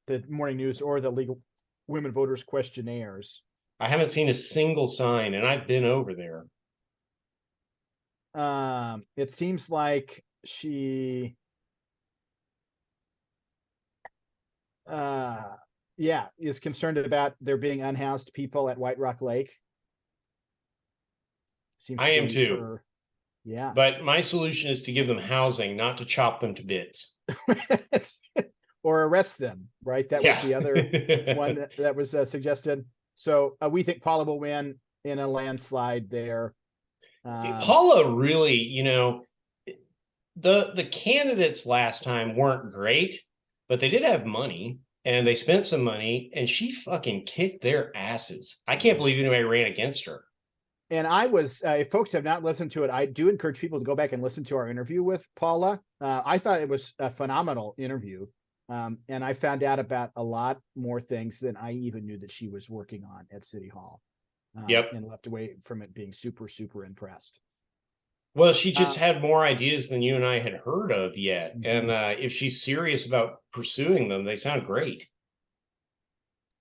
the morning news or the legal women voters questionnaires. I haven't seen a single sign, and I've been over there. It seems like she, uh, yeah, is concerned about there being unhoused people at White Rock Lake. Seems I to am be too. her. Yeah. But my solution is to give them housing, not to chop them to bits. Or arrest them, right? That was Yeah. the other one that was suggested. So we think Paula will win in a landslide there. Paula really, the candidates last time weren't great, but they did have money and they spent some money and she fucking kicked their asses. I can't believe anybody ran against her. And I was, if folks have not listened to it, I do encourage people to go back and listen to our interview with Paula. I thought it was a phenomenal interview. And I found out about a lot more things than I even knew that she was working on at City Hall. Yep. And left away from it being super, super impressed. Well, she just Uh, had more ideas than you and I had heard of yet. And mhm. if she's serious about pursuing them, they sound great.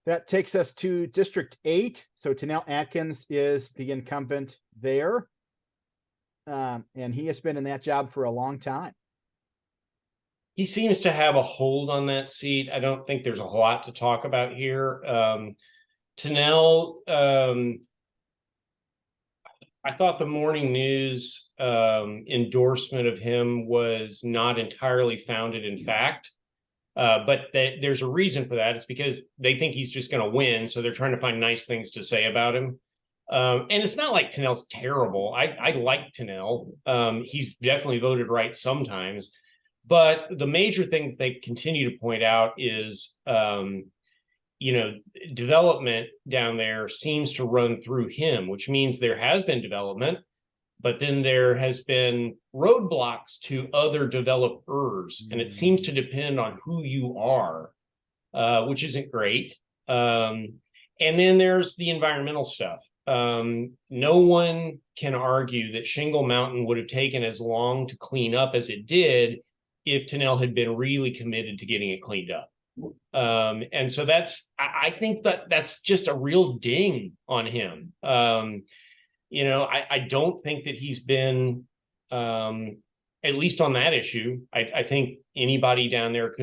That takes us to District 8. So Tanel Atkins is the incumbent there. And he has been in that job for a long time. He seems to have a hold on that seat. I don't think there's a lot to talk about here. Tanel, I thought the morning news endorsement of him was not entirely founded in fact. But there's a reason for that. It's because they think he's just going to win. So they're trying to find nice things to say about him. And it's not like Tanel's terrible. I like Tanel. He's definitely voted right sometimes. But the major thing that they continue to point out is, development down there seems to run through him, which means there has been development, but then there has been roadblocks to other developers, and it seems to depend on who you are, which isn't great. And then there's the environmental stuff. No one can argue that Shingle Mountain would have taken as long to clean up as it did if Tanel had been really committed to getting it cleaned up. And so I think that's just a real ding on him. I don't think that he's been, at least on that issue. I think anybody down there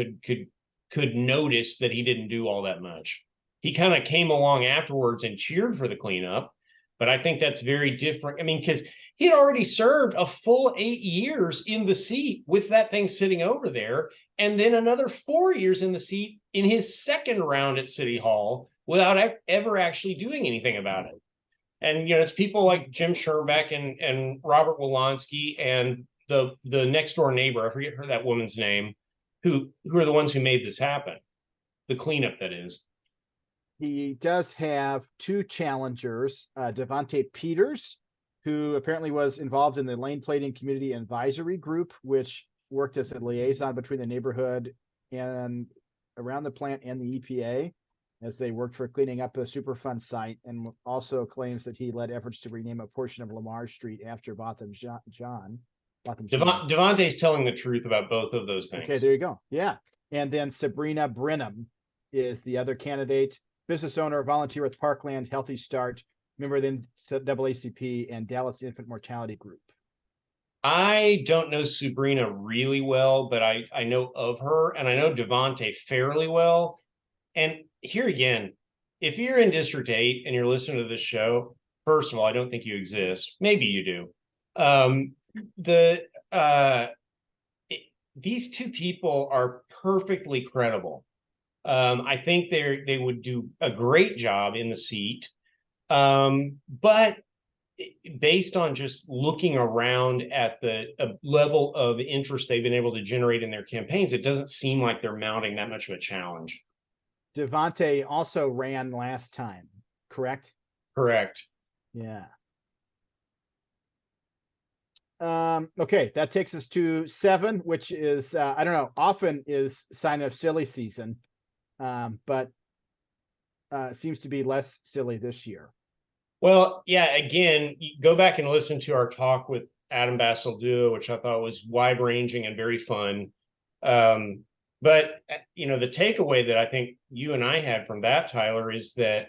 could notice that he didn't do all that much. He kind of came along afterwards and cheered for the cleanup, but I think that's very different. I mean, because he had already served a full 8 years in the seat with that thing sitting over there, and then another 4 years in the seat in his second round at City Hall without ever actually doing anything about it. And it's people like Jim Sherbeck and Robert Wolonsky and the next door neighbor, I forget that woman's name, who are the ones who made this happen. The cleanup, that is. He does have two challengers, Devontae Peters, who apparently was involved in the lane plating community advisory group, which worked as a liaison between the neighborhood and around the plant and the EPA as they worked for cleaning up a Superfund site, and also claims that he led efforts to rename a portion of Lamar Street after Botham Jean. Devontae's telling the truth about both of those things. Okay, there you go. Yeah. And then Sabrina Brenham is the other candidate, business owner, volunteer with Parkland Healthy Start, member of the NAACP and Dallas Infant Mortality Group. I don't know Sabrina really well, but I know of her, and I know Devontae fairly well. And here again, if you're in District 8 and you're listening to this show, first of all, I don't think you exist. Maybe you do. These two people are perfectly credible. I think they would do a great job in the seat. But based on just looking around at the level of interest they've been able to generate in their campaigns, it doesn't seem like they're mounting that much of a challenge. Devontae also ran last time, correct? Correct. Yeah. Okay, that takes us to 7, which is, I don't know, often is sign of silly season, but seems to be less silly this year. Well, yeah, again, go back and listen to our talk with Adam Bassel duo, which I thought was wide ranging and very fun. But you know, the takeaway that I think you and I had from that, Tyler, is that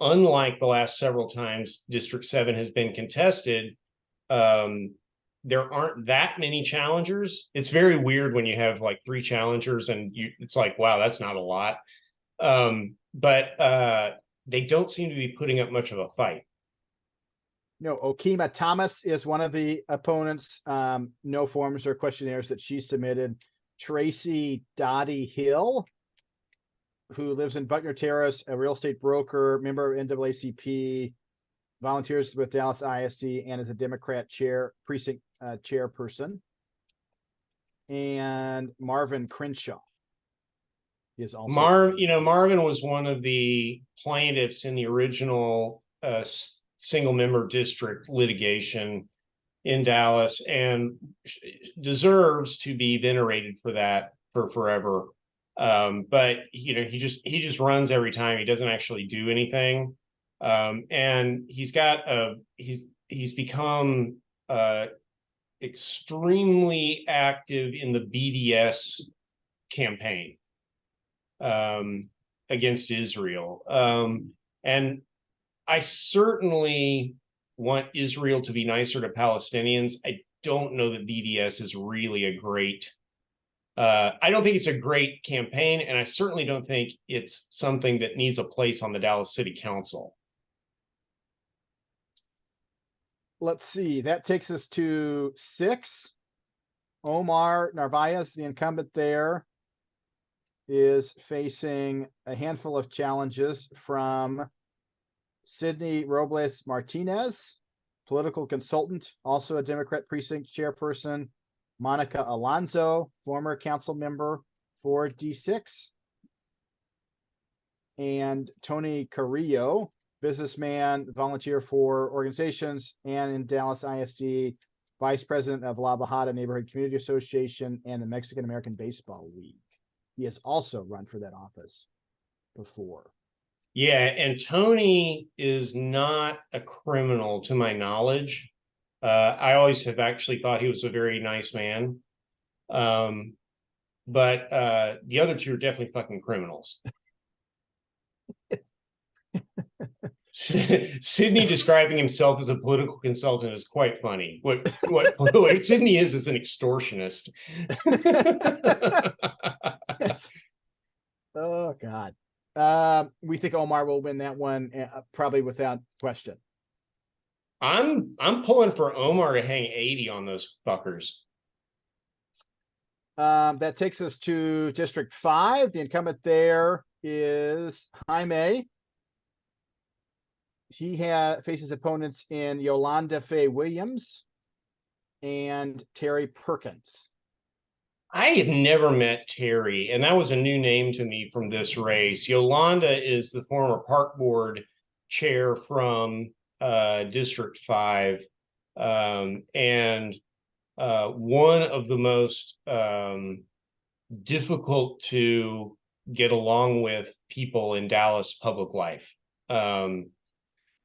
unlike the last several times District 7 has been contested, there aren't that many challengers. It's very weird when you have like 3 challengers and it's like, wow, that's not a lot. But they don't seem to be putting up much of a fight. No, Okima Thomas is one of the opponents. No forms or questionnaires that she submitted. Tracy Dottie Hill, who lives in Buckner Terrace, a real estate broker, member of NAACP, volunteers with Dallas ISD, and is a Democrat precinct chairperson. And Marvin Crenshaw is also Marvin was one of the plaintiffs in the original single member district litigation in Dallas, and deserves to be venerated for that for forever. But he just runs every time. He doesn't actually do anything. And he's become extremely active in the BDS campaign against Israel. And I certainly want Israel to be nicer to Palestinians. I don't know that BDS is really a great I don't think it's a great campaign, and I certainly don't think it's something that needs a place on the Dallas City Council. Let's see, that takes us to 6. Omar Narvaez, the incumbent there, is facing a handful of challenges from Sydney Robles Martinez, political consultant, also a Democrat precinct chairperson, Monica Alonso, former council member for D6, and Tony Carrillo, businessman, volunteer for organizations, and in Dallas ISD, vice president of La Bajada Neighborhood Community Association and the Mexican American Baseball League. He has also run for that office before. Yeah, and Tony is not a criminal to my knowledge. I always have actually thought he was a very nice man. But the other 2 are definitely fucking criminals. Sydney describing himself as a political consultant is quite funny. What Sydney is an extortionist. Yes. Oh God. We think Omar will win that one, probably without question. I'm pulling for Omar to hang 80 on those fuckers. That takes us to District 5. The incumbent there is Jaime. He faces opponents in Yolanda Faye Williams and Terry Perkins. I have never met Terry, and that was a new name to me from this race. Yolanda is the former park board chair from District 5, and one of the most difficult to get along with people in Dallas public life.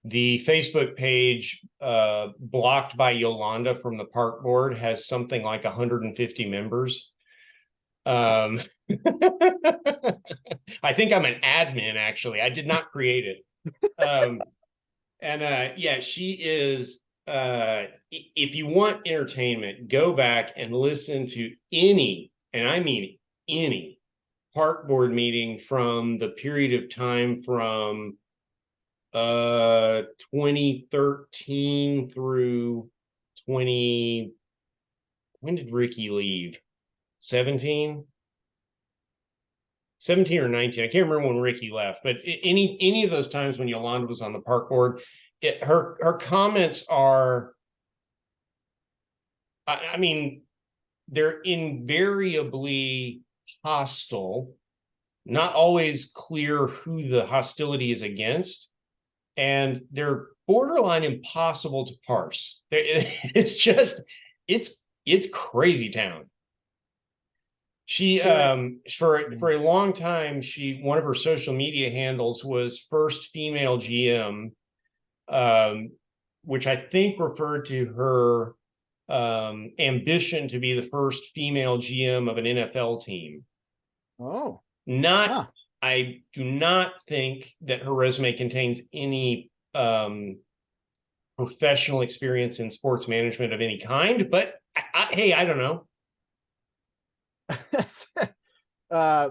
The Facebook page blocked by Yolanda from the park board has something like 150 members. I think I'm an admin, actually. I did not create it. Yeah, she is. If you want entertainment, go back and listen to any, and I mean any, park board meeting from the period of time from 2013 through 20. When did Ricky leave? 17 or 19. I can't remember when Ricky left, but any of those times when Yolanda was on the park board, her comments are, I mean, they're invariably hostile, not always clear who the hostility is against, and they're borderline impossible to parse. It's just, it's crazy town. She for a long time, one of her social media handles was first female GM. which I think referred to her ambition to be the first female GM of an NFL team. Oh, Not, huh. I do not think that her resume contains any professional experience in sports management of any kind, but hey, I don't know.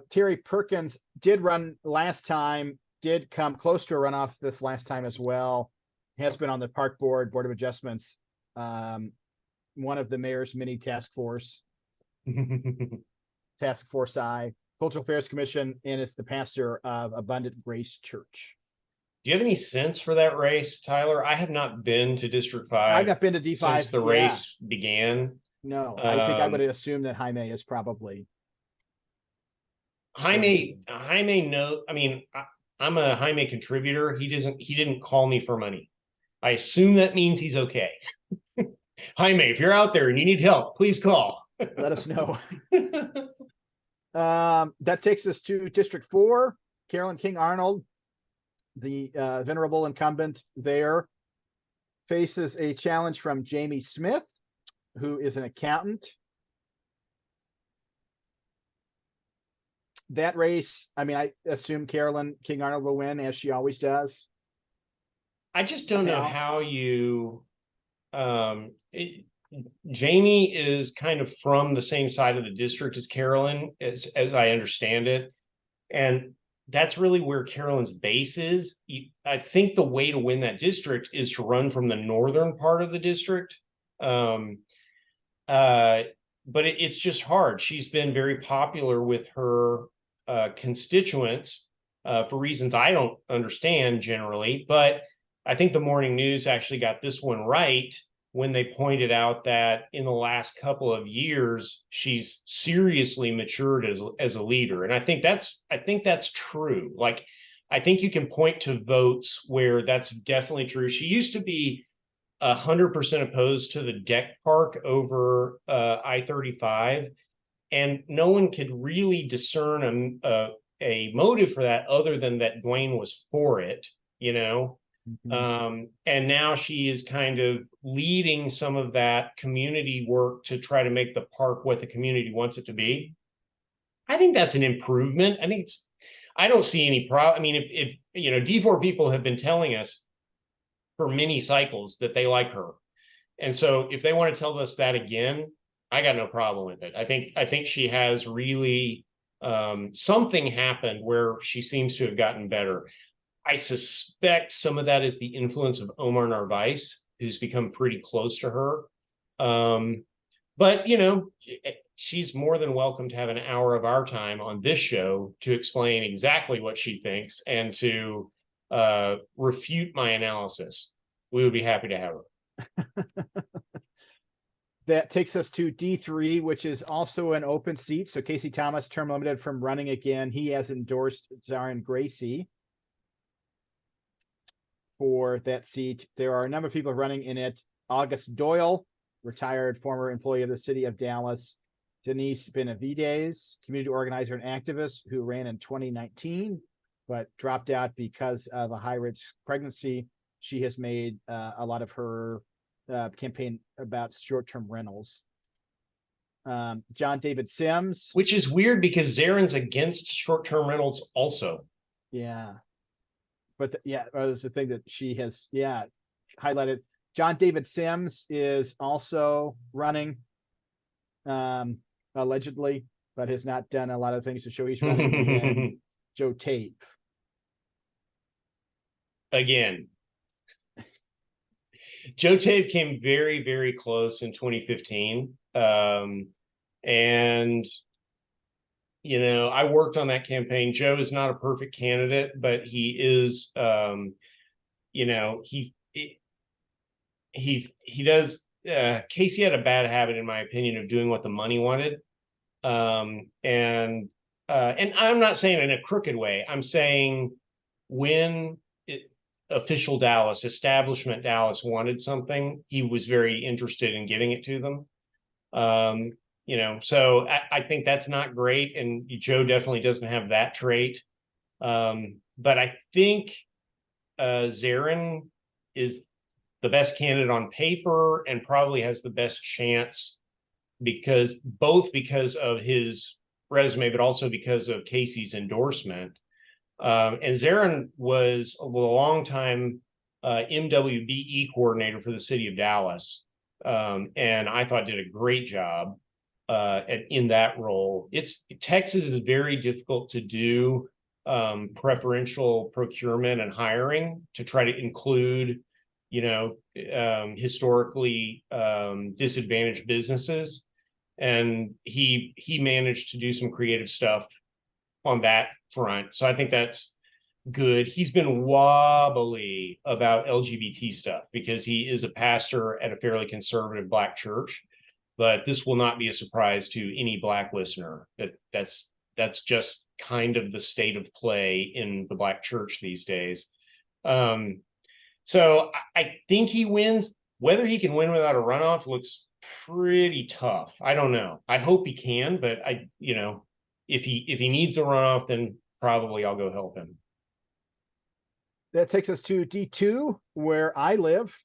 Terry Perkins did run last time, did come close to a runoff this last time as well. Has been on the park board of adjustments. One of the mayor's mini task force I, Cultural Affairs Commission, and is the pastor of Abundant Grace Church. Do you have any sense for that race, Tyler? I have not been to District 5. I've not been to D5 since the race began. No, I think I would assume that Jaime is probably. Jaime, no, I mean, I'm a Jaime contributor. He didn't call me for money. I assume that means he's okay. Jaime, if you're out there and you need help, please call. Let us know. That takes us to District 4. Carolyn King Arnold, the venerable incumbent there, faces a challenge from Jamie Smith, who is an accountant. That race, I mean, I assume Carolyn King Arnold will win, as she always does. I just don't know how you Jamie is kind of from the same side of the district as Carolyn, as I understand it. And that's really where Carolyn's base is. I think the way to win that district is to run from the northern part of the district. But it's just hard. She's been very popular with her constituents for reasons I don't understand generally. But I think the morning news actually got this one right when they pointed out that in the last couple of years, she's seriously matured as a leader. And I think that's true. Like, I think you can point to votes where that's definitely true. She used to be 100% opposed to the deck park over I-35, and no one could really discern a motive for that other than that Dwayne was for it, you know. And now she is kind of leading some of that community work to try to make the park what the community wants it to be. I think that's an improvement. I don't see any problem. I mean, if you know, D4 people have been telling us for many cycles that they like her. And so if they want to tell us that again, I got no problem with it. I think she has really something happened where she seems to have gotten better. I suspect some of that is the influence of Omar Narvaez, who's become pretty close to her. But, you know, she's more than welcome to have an hour of our time on this show to explain exactly what she thinks and to refute my analysis. We would be happy to have her. That takes us to D3, which is also an open seat. So Casey Thomas, term limited from running again. He has endorsed Zarin Gracie for that seat. There are a number of people running in it. August Doyle, retired former employee of the city of Dallas. Denise Benavides, community organizer and activist who ran in 2019, but dropped out because of a high-risk pregnancy. She has made a lot of her campaign about short-term rentals. John David Sims. Which is weird because Zarin's against short-term rentals also. Yeah. But that's the thing that she has, highlighted. John David Sims is also running, allegedly, but has not done a lot of things to show he's running. Joe Tape. Again. Joe Tape came very, very close in 2015. And you know, I worked on that campaign. Joe is not a perfect candidate, but he is, you know, he does, Casey had a bad habit, in my opinion, of doing what the money wanted. And I'm not saying in a crooked way. I'm saying when official Dallas, establishment Dallas wanted something, he was very interested in giving it to them. You know, so I think that's not great. And Joe definitely doesn't have that trait. But I think Zarin is the best candidate on paper and probably has the best chance because of his resume, but also because of Casey's endorsement. And Zarin was a long time MWBE coordinator for the city of Dallas, and I thought did a great job in that role. Texas is very difficult to do preferential procurement and hiring to try to include, historically disadvantaged businesses, and he managed to do some creative stuff on that front. So I think that's good. He's been wobbly about LGBT stuff because he is a pastor at a fairly conservative Black church. But this will not be a surprise to any Black listener that's just kind of the state of play in the Black church these days. So I think he wins. Whether he can win without a runoff looks pretty tough. I don't know. I hope he can, but if he needs a runoff, then probably I'll go help him. That takes us to D2, where I live.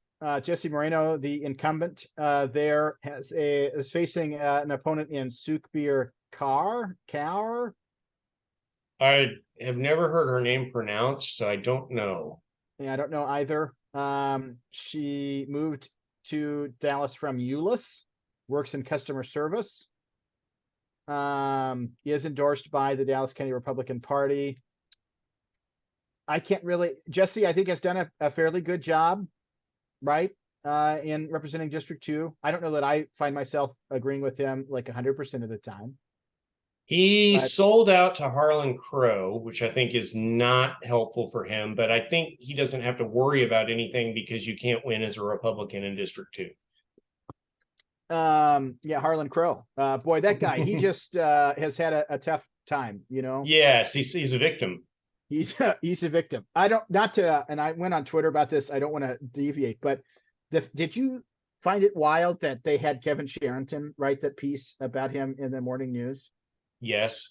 Jesse Moreno, the incumbent there, is facing an opponent in Sukbir Kaur. I have never heard her name pronounced, so I don't know. Yeah, I don't know either. She moved to Dallas from Euless, works in customer service. He is endorsed by the Dallas County Republican Party. Jesse, I think, has done a fairly good job, right? In representing District 2. I don't know that I find myself agreeing with him like 100% of the time. He sold out to Harlan Crow, which I think is not helpful for him, but I think he doesn't have to worry about anything because you can't win as a Republican in District 2. Yeah, Harlan Crow. Boy, that guy, he just has had a tough time, Yes, he's a victim. He's a victim. And I went on Twitter about this. I don't want to deviate, but did you find it wild that they had Kevin Sherrington write that piece about him in the morning news? Yes.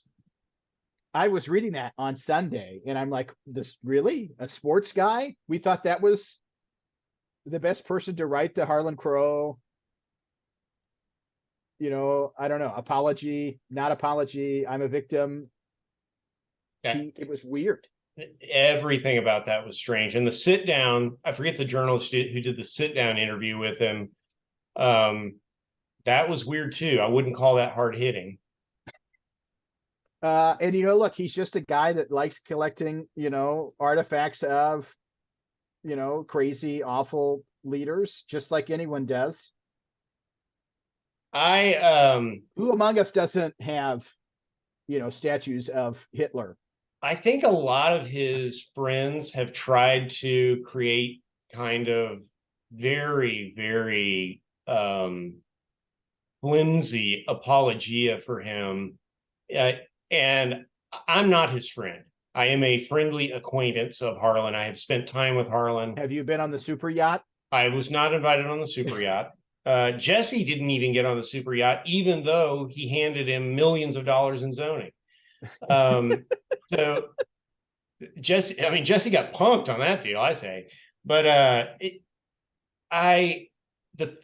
I was reading that on Sunday and I'm like, this really a sports guy? We thought that was the best person to write the Harlan Crow, I don't know, apology, not apology. I'm a victim. It was weird. Everything about that was strange. And the sit down, I forget the journalist who did the sit down interview with him. That was weird too. I wouldn't call that hard hitting. And look, he's just a guy that likes collecting, artifacts of, crazy, awful leaders, just like anyone does. Who among us doesn't have, statues of Hitler? I think a lot of his friends have tried to create kind of very, very flimsy apologia for him. And I'm not his friend. I am a friendly acquaintance of Harlan. I have spent time with Harlan. Have you been on the super yacht? I was not invited on the super yacht. Jesse didn't even get on the super yacht, even though he handed him millions of dollars in zoning. So Jesse got punked on that deal, I say. But the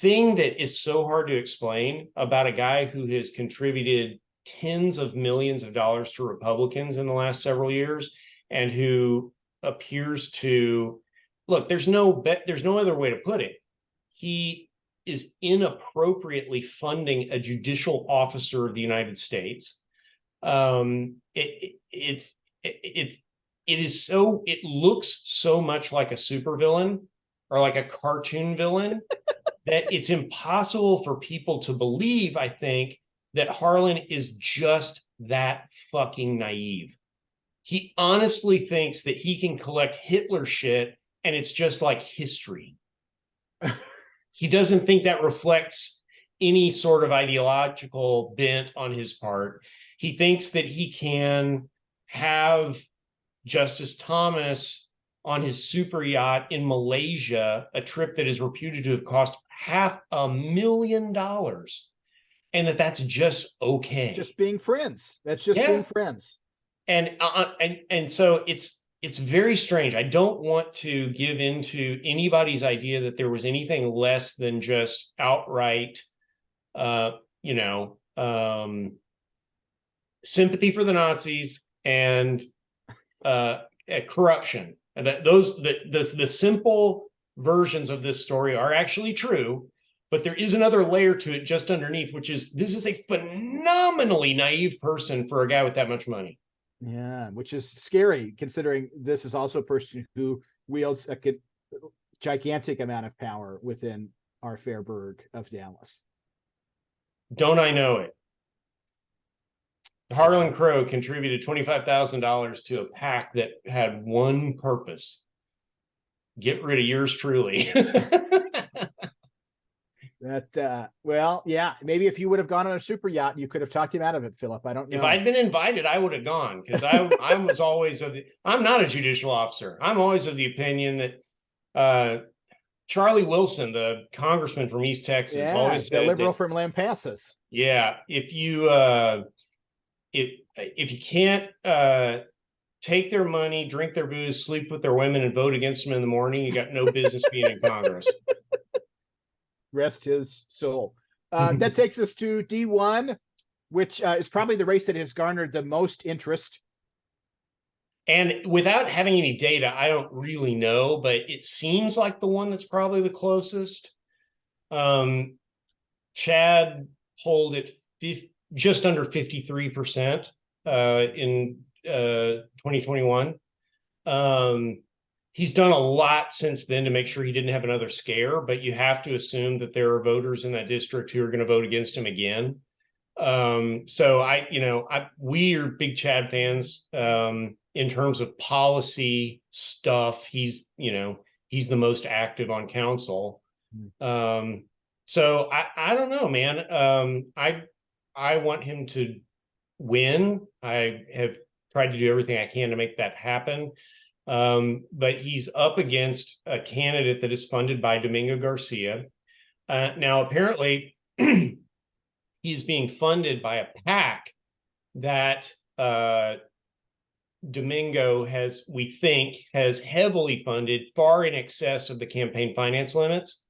thing that is so hard to explain about a guy who has contributed tens of millions of dollars to Republicans in the last several years and who appears to look, there's no other way to put it. He is inappropriately funding a judicial officer of the United States. It looks so much like a supervillain or like a cartoon villain that it's impossible for people to believe, I think, that Harlan is just that fucking naive. He honestly thinks that he can collect Hitler shit and it's just like history. He doesn't think that reflects any sort of ideological bent on his part. He thinks that he can have Justice Thomas on his super yacht in Malaysia, a trip that is reputed to have cost $500,000, and that's just okay. Just being friends. That's just being friends. And so it's very strange. I don't want to give into anybody's idea that there was anything less than just outright, uh, you know, sympathy for the Nazis and corruption, and that those the simple versions of this story are actually true. But there is another layer to it just underneath, which is this is a phenomenally naive person for a guy with that much money. Yeah, which is scary considering this is also a person who wields a gigantic amount of power within our fair burg of Dallas. Don't I know it? Harlan Yes. Crow contributed $25,000 to a PAC that had one purpose: get rid of yours truly. That well, yeah, maybe if you would have gone on a super yacht, you could have talked him out of it, Philip. I don't If know. I'd been invited, I would have gone, because I was always of the, I'm not a judicial officer. I'm always of the opinion that Charlie Wilson, the congressman from East Texas, Yeah, always the said liberal that, from Lampasas. yeah, if you can't take their money, drink their booze, sleep with their women, and vote against them in the morning, you got no business being in Congress. Rest his soul. That takes us to D1, which is probably the race that has garnered the most interest. And without having any data, I don't really know, but it seems like the one that's probably the closest. Chad polled at just under 53% in 2021. He's done a lot since then to make sure he didn't have another scare, but you have to assume that there are voters in that district who are going to vote against him again. So we are big Chad fans. In terms of policy stuff, he's the most active on council. So I don't know, man. I want him to win. I have tried to do everything I can to make that happen. But he's up against a candidate that is funded by Domingo Garcia. Now, apparently, he's being funded by a PAC that Domingo we think, has heavily funded, far in excess of the campaign finance limits.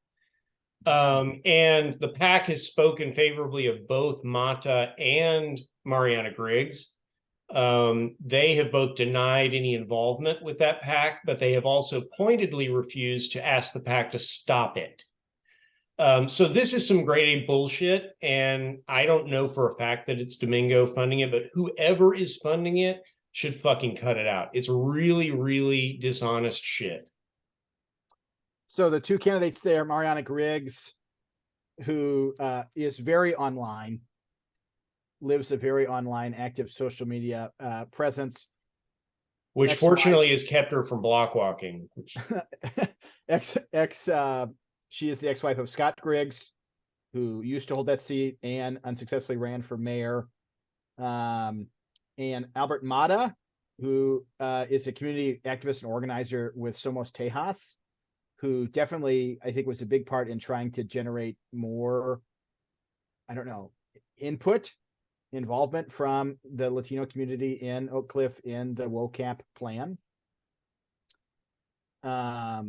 And the PAC has spoken favorably of both Mata and Mariana Griggs. They have both denied any involvement with that PAC, but they have also pointedly refused to ask the PAC to stop it. So this is some grade A bullshit, and I don't know for a fact that it's Domingo funding it, but whoever is funding it should fucking cut it out. It's really, really dishonest shit. So the two candidates there, Mariana Griggs, who is very online, lives a very online, active social media presence. Which fortunately has kept her from block walking. She is the ex-wife of Scott Griggs, who used to hold that seat and unsuccessfully ran for mayor. And Albert Mata, who is a community activist and organizer with Somos Tejas, who definitely, I think, was a big part in trying to generate more, I don't know, involvement from the Latino community in Oak Cliff in the WOCAP plan. I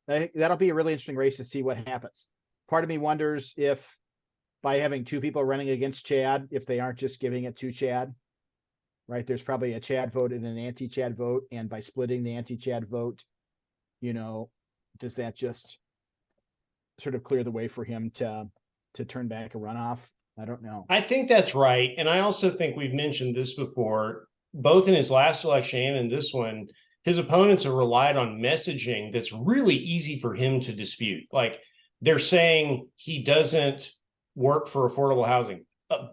think that'll be a really interesting race to see what happens. Part of me wonders if by having two people running against Chad, if they aren't just giving it to Chad, right? There's probably a Chad vote and an anti-Chad vote. And by splitting the anti-Chad vote, does that just sort of clear the way for him to turn back a runoff? I don't know. I think that's right. And I also think we've mentioned this before, both in his last election and in this one, his opponents have relied on messaging that's really easy for him to dispute. Like they're saying he doesn't work for affordable housing.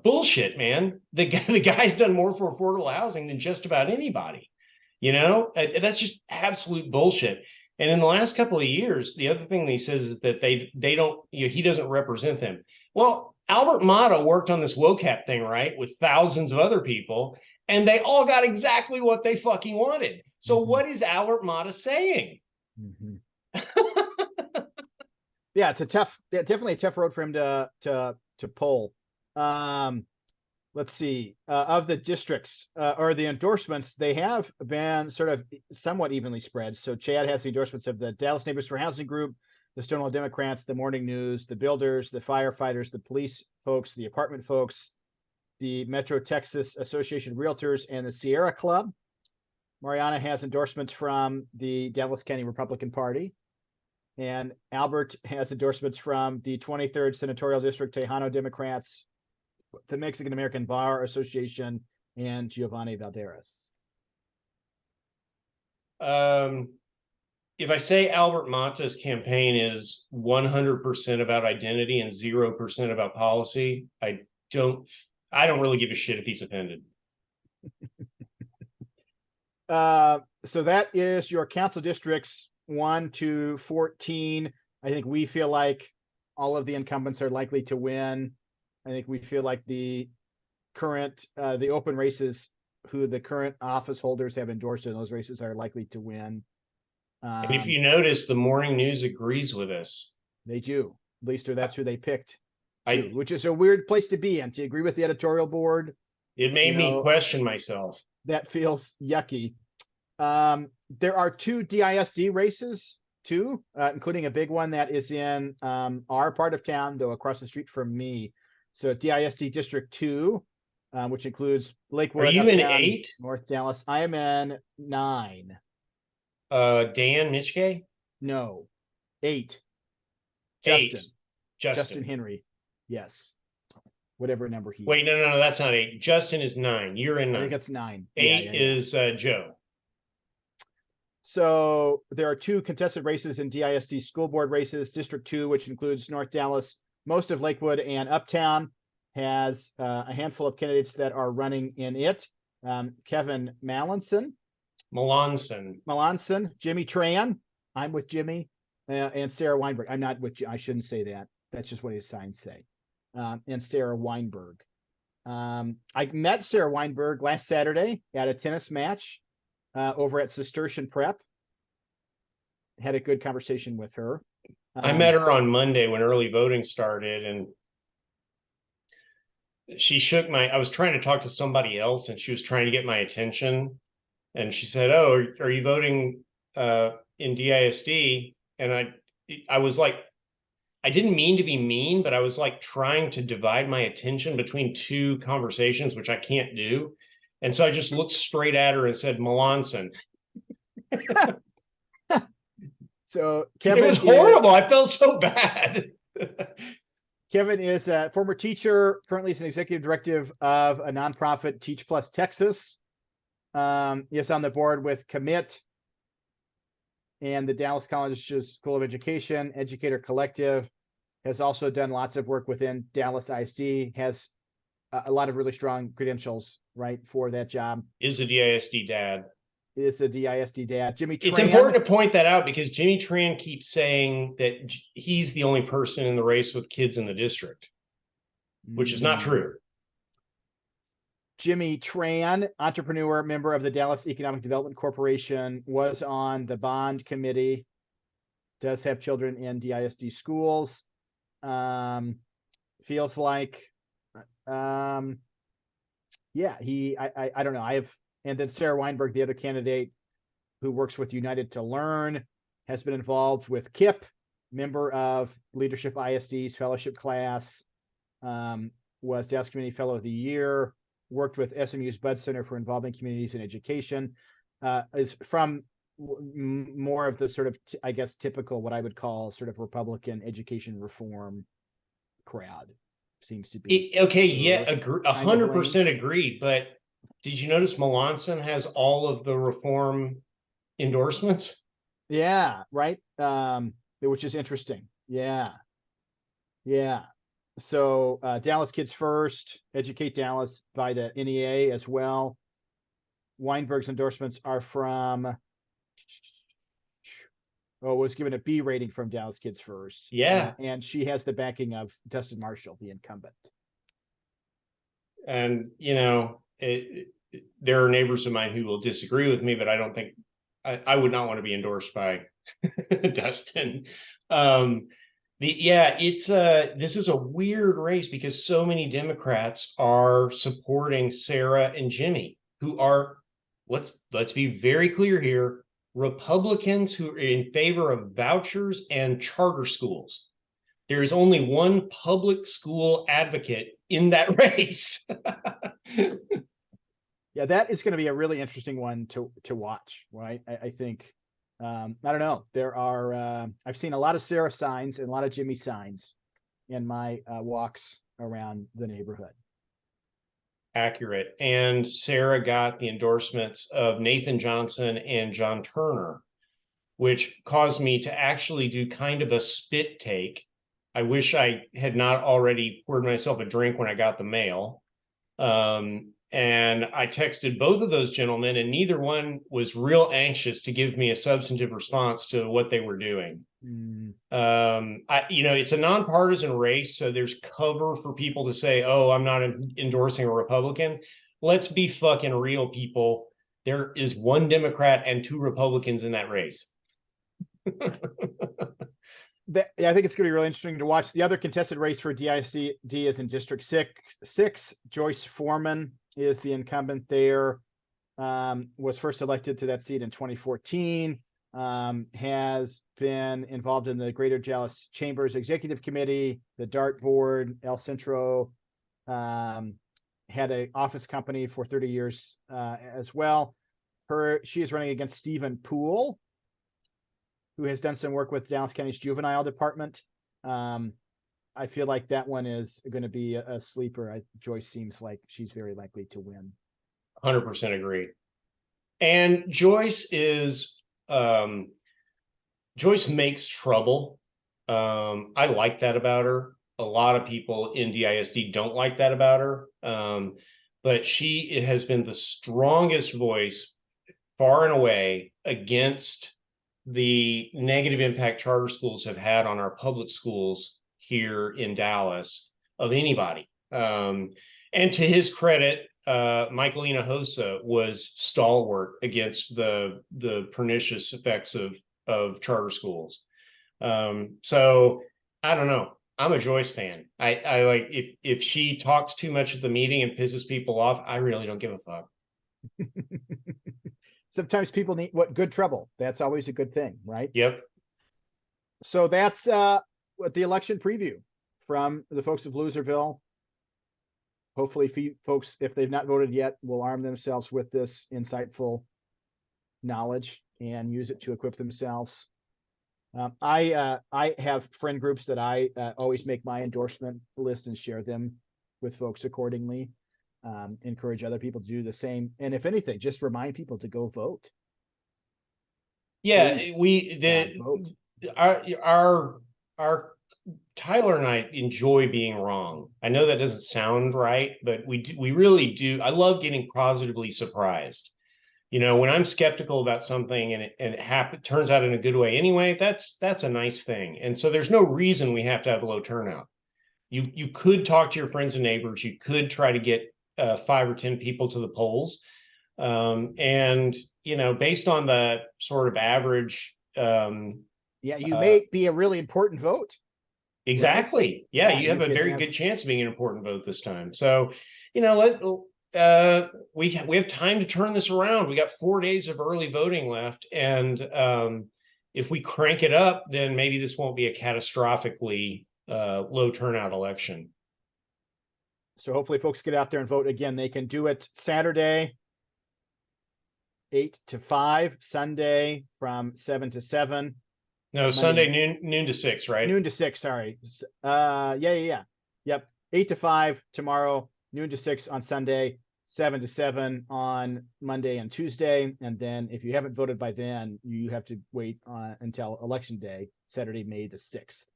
Bullshit, man. The guy's done more for affordable housing than just about anybody. That's just absolute bullshit. And in the last couple of years, the other thing that he says is that they don't, he doesn't represent them. Well, Albert Mata worked on this WOCAP thing, right, with thousands of other people, and they all got exactly what they fucking wanted. So what is Albert Mata saying? Yeah, it's definitely a tough road for him to pull. let's see, of the districts or the endorsements, they have been sort of somewhat evenly spread. So Chad has the endorsements of the Dallas Neighbors for Housing Group, the Stonewall Democrats, the Morning News, the builders, the firefighters, the police folks, the apartment folks, the Metro Texas Association of Realtors, and the Sierra Club. Mariana has endorsements from the Dallas County Republican Party. And Albert has endorsements from the 23rd Senatorial District Tejano Democrats, the Mexican American Bar Association, and Giovanni Valderas. If I say Albert Mata's campaign is 100% about identity and 0% about policy, I don't really give a shit if he's offended. So that is your council districts 1 to 14. I think we feel like all of the incumbents are likely to win. I think we feel like the current, the open races who the current office holders have endorsed in those races are likely to win. And if you notice, the Morning News agrees with us. They do. At least that's who they picked, I, which is a weird place to be in, to agree with the editorial board. it made me question myself. That feels yucky. There are 2 DISD races too, including a big one that is in our part of town, though across the street from me. So DISD District 2, which includes Lakewood. Are you Uptown, in 8? North Dallas. I am in 9. Dan Mitchke? No, 8. 8. Justin. Justin Henry. Yes. Whatever number he Wait, is. no, that's not 8. Justin is 9. You're in 9. I think it's 9. 8 is Joe. So there are 2 contested races in DISD school board races. District 2, which includes North Dallas, most of Lakewood, and Uptown, has a handful of candidates that are running in it. Kevin Melanson, Jimmy Tran, I'm with Jimmy, and Sarah Weinberg. I'm not with you. I shouldn't say that. That's just what his signs say. And Sarah Weinberg. I met Sarah Weinberg last Saturday at a tennis match over at Cistercian Prep. Had a good conversation with her. I met her on Monday when early voting started, and she shook I was trying to talk to somebody else, and she was trying to get my attention. And she said, "Oh, are you voting in DISD?" And I was like, I didn't mean to be mean, but I was like trying to divide my attention between 2 conversations, which I can't do. And so I just looked straight at her and said, Melanson. So Kevin, it was horrible. I felt so bad. Kevin is a former teacher, currently is an executive director of a nonprofit, Teach Plus Texas. He is on the board with Commit and the Dallas College's School of Education, Educator Collective. Has also done lots of work within Dallas ISD, has a lot of really strong credentials, right, for that job. Is a DISD dad. Is a DISD dad. Jimmy Tran. It's important to point that out because Jimmy Tran keeps saying that he's the only person in the race with kids in the district, which is not true. Jimmy Tran, entrepreneur, member of the Dallas Economic Development Corporation, was on the bond committee, does have children in DISD schools. Feels like, yeah, I don't know. And then Sarah Weinberg, the other candidate who works with United to Learn, has been involved with KIP, member of Leadership ISD's fellowship class, was Dallas Community Fellow of the Year, worked with SMU's Bud Center for Involving Communities in Education, is from more of the sort of, I guess, typical, what I would call sort of Republican education reform crowd. Seems to be. Okay, yeah, 100% agreed. But did you notice Melanson has all of the reform endorsements? Yeah, right. Which is interesting. Yeah. So Dallas Kids First, Educate Dallas by the NEA as well. Weinberg's endorsements are from, was given a B rating from Dallas Kids First. Yeah. And she has the backing of Dustin Marshall, the incumbent. And, there are neighbors of mine who will disagree with me, but I don't think I would not want to be endorsed by Dustin. Yeah, it's this is a weird race because so many Democrats are supporting Sarah and Jimmy, who are, let's be very clear here, Republicans who are in favor of vouchers and charter schools. There is only one public school advocate in that race. Yeah, that is going to be a really interesting one to watch, right? I think I don't know. There are I've seen a lot of Sarah signs and a lot of Jimmy signs in my walks around the neighborhood. Accurate. And Sarah got the endorsements of Nathan Johnson and John Turner, which caused me to actually do kind of a spit take. I wish I had not already poured myself a drink when I got the mail. And I texted both of those gentlemen, and neither one was real anxious to give me a substantive response to what they were doing. Mm. It's a nonpartisan race, so there's cover for people to say, "Oh, I'm not endorsing a Republican." Let's be fucking real, people. There is one Democrat and two Republicans in that race. Yeah, I think it's going to be really interesting to watch. The other contested race for DISD is in District 6. Joyce Foreman is the incumbent there. Was first elected to that seat in 2014. Has been involved in the Greater Dallas Chambers Executive Committee, the Dart Board, El Centro. Had an office company for 30 years as well. She is running against Stephen Poole, who has done some work with Dallas County's juvenile department. I feel like that one is going to be a sleeper. Joyce seems like she's very likely to win. 100% agree. And Joyce makes trouble. I like that about her. A lot of people in DISD don't like that about her. But she has been the strongest voice far and away against the negative impact charter schools have had on our public schools here in Dallas of anybody. And to his credit, Michael Hinojosa was stalwart against the pernicious effects of charter schools. So I don't know. I'm a Joyce fan. I like if she talks too much at the meeting and pisses people off, I really don't give a fuck. Sometimes people need good trouble. That's always a good thing, right? Yep. So that's what the election preview from the folks of Loserville. Hopefully, folks, if they've not voted yet, will arm themselves with this insightful knowledge and use it to equip themselves. I have friend groups that I always make my endorsement list and share them with folks accordingly. Encourage other people to do the same, and if anything, just remind people to go vote. Yeah, Please, vote. Our Tyler and I enjoy being wrong. I know that doesn't sound right, but we really do. I love getting positively surprised. When I'm skeptical about something and it turns out in a good way anyway, that's a nice thing. And so there's no reason we have to have a low turnout. You could talk to your friends and neighbors. You could try to get 5 or 10 people to the polls. And based on the sort of average, you may be a really important vote. Exactly. Right? Yeah, you have a very good chance of being an important vote this time. So, we have time to turn this around. We got 4 days of early voting left, and if we crank it up, then maybe this won't be a catastrophically low turnout election. So hopefully folks get out there and vote. Again, they can do it Saturday 8 to 5, Sunday from 7 to 7. No, Sunday noon to 6, right? Noon to 6, sorry. Yeah. Yep. 8 to 5 tomorrow, noon to 6 on Sunday, 7 to 7 on Monday and Tuesday. And then if you haven't voted by then, you have to wait until Election Day, Saturday, May the 6th.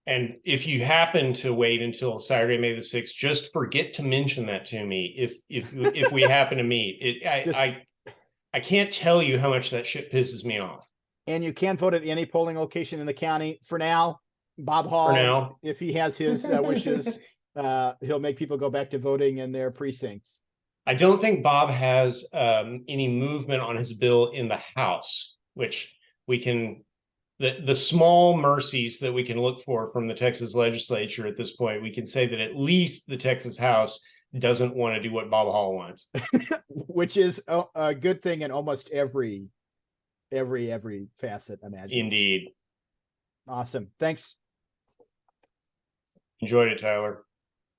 And if you happen to wait until Saturday, May the 6th, just forget to mention that to me if we happen to meet. I can't tell you how much that shit pisses me off. And you can vote at any polling location in the county for now. Bob Hall, if he has his wishes, he'll make people go back to voting in their precincts. I don't think Bob has any movement on his bill in the House, which we can the small mercies that we can look for from the Texas legislature at this point, we can say that at least the Texas House doesn't want to do what Bob Hall wants. Which is a good thing in almost every facet imaginable. Indeed. Awesome. Thanks. Enjoyed it, Tyler.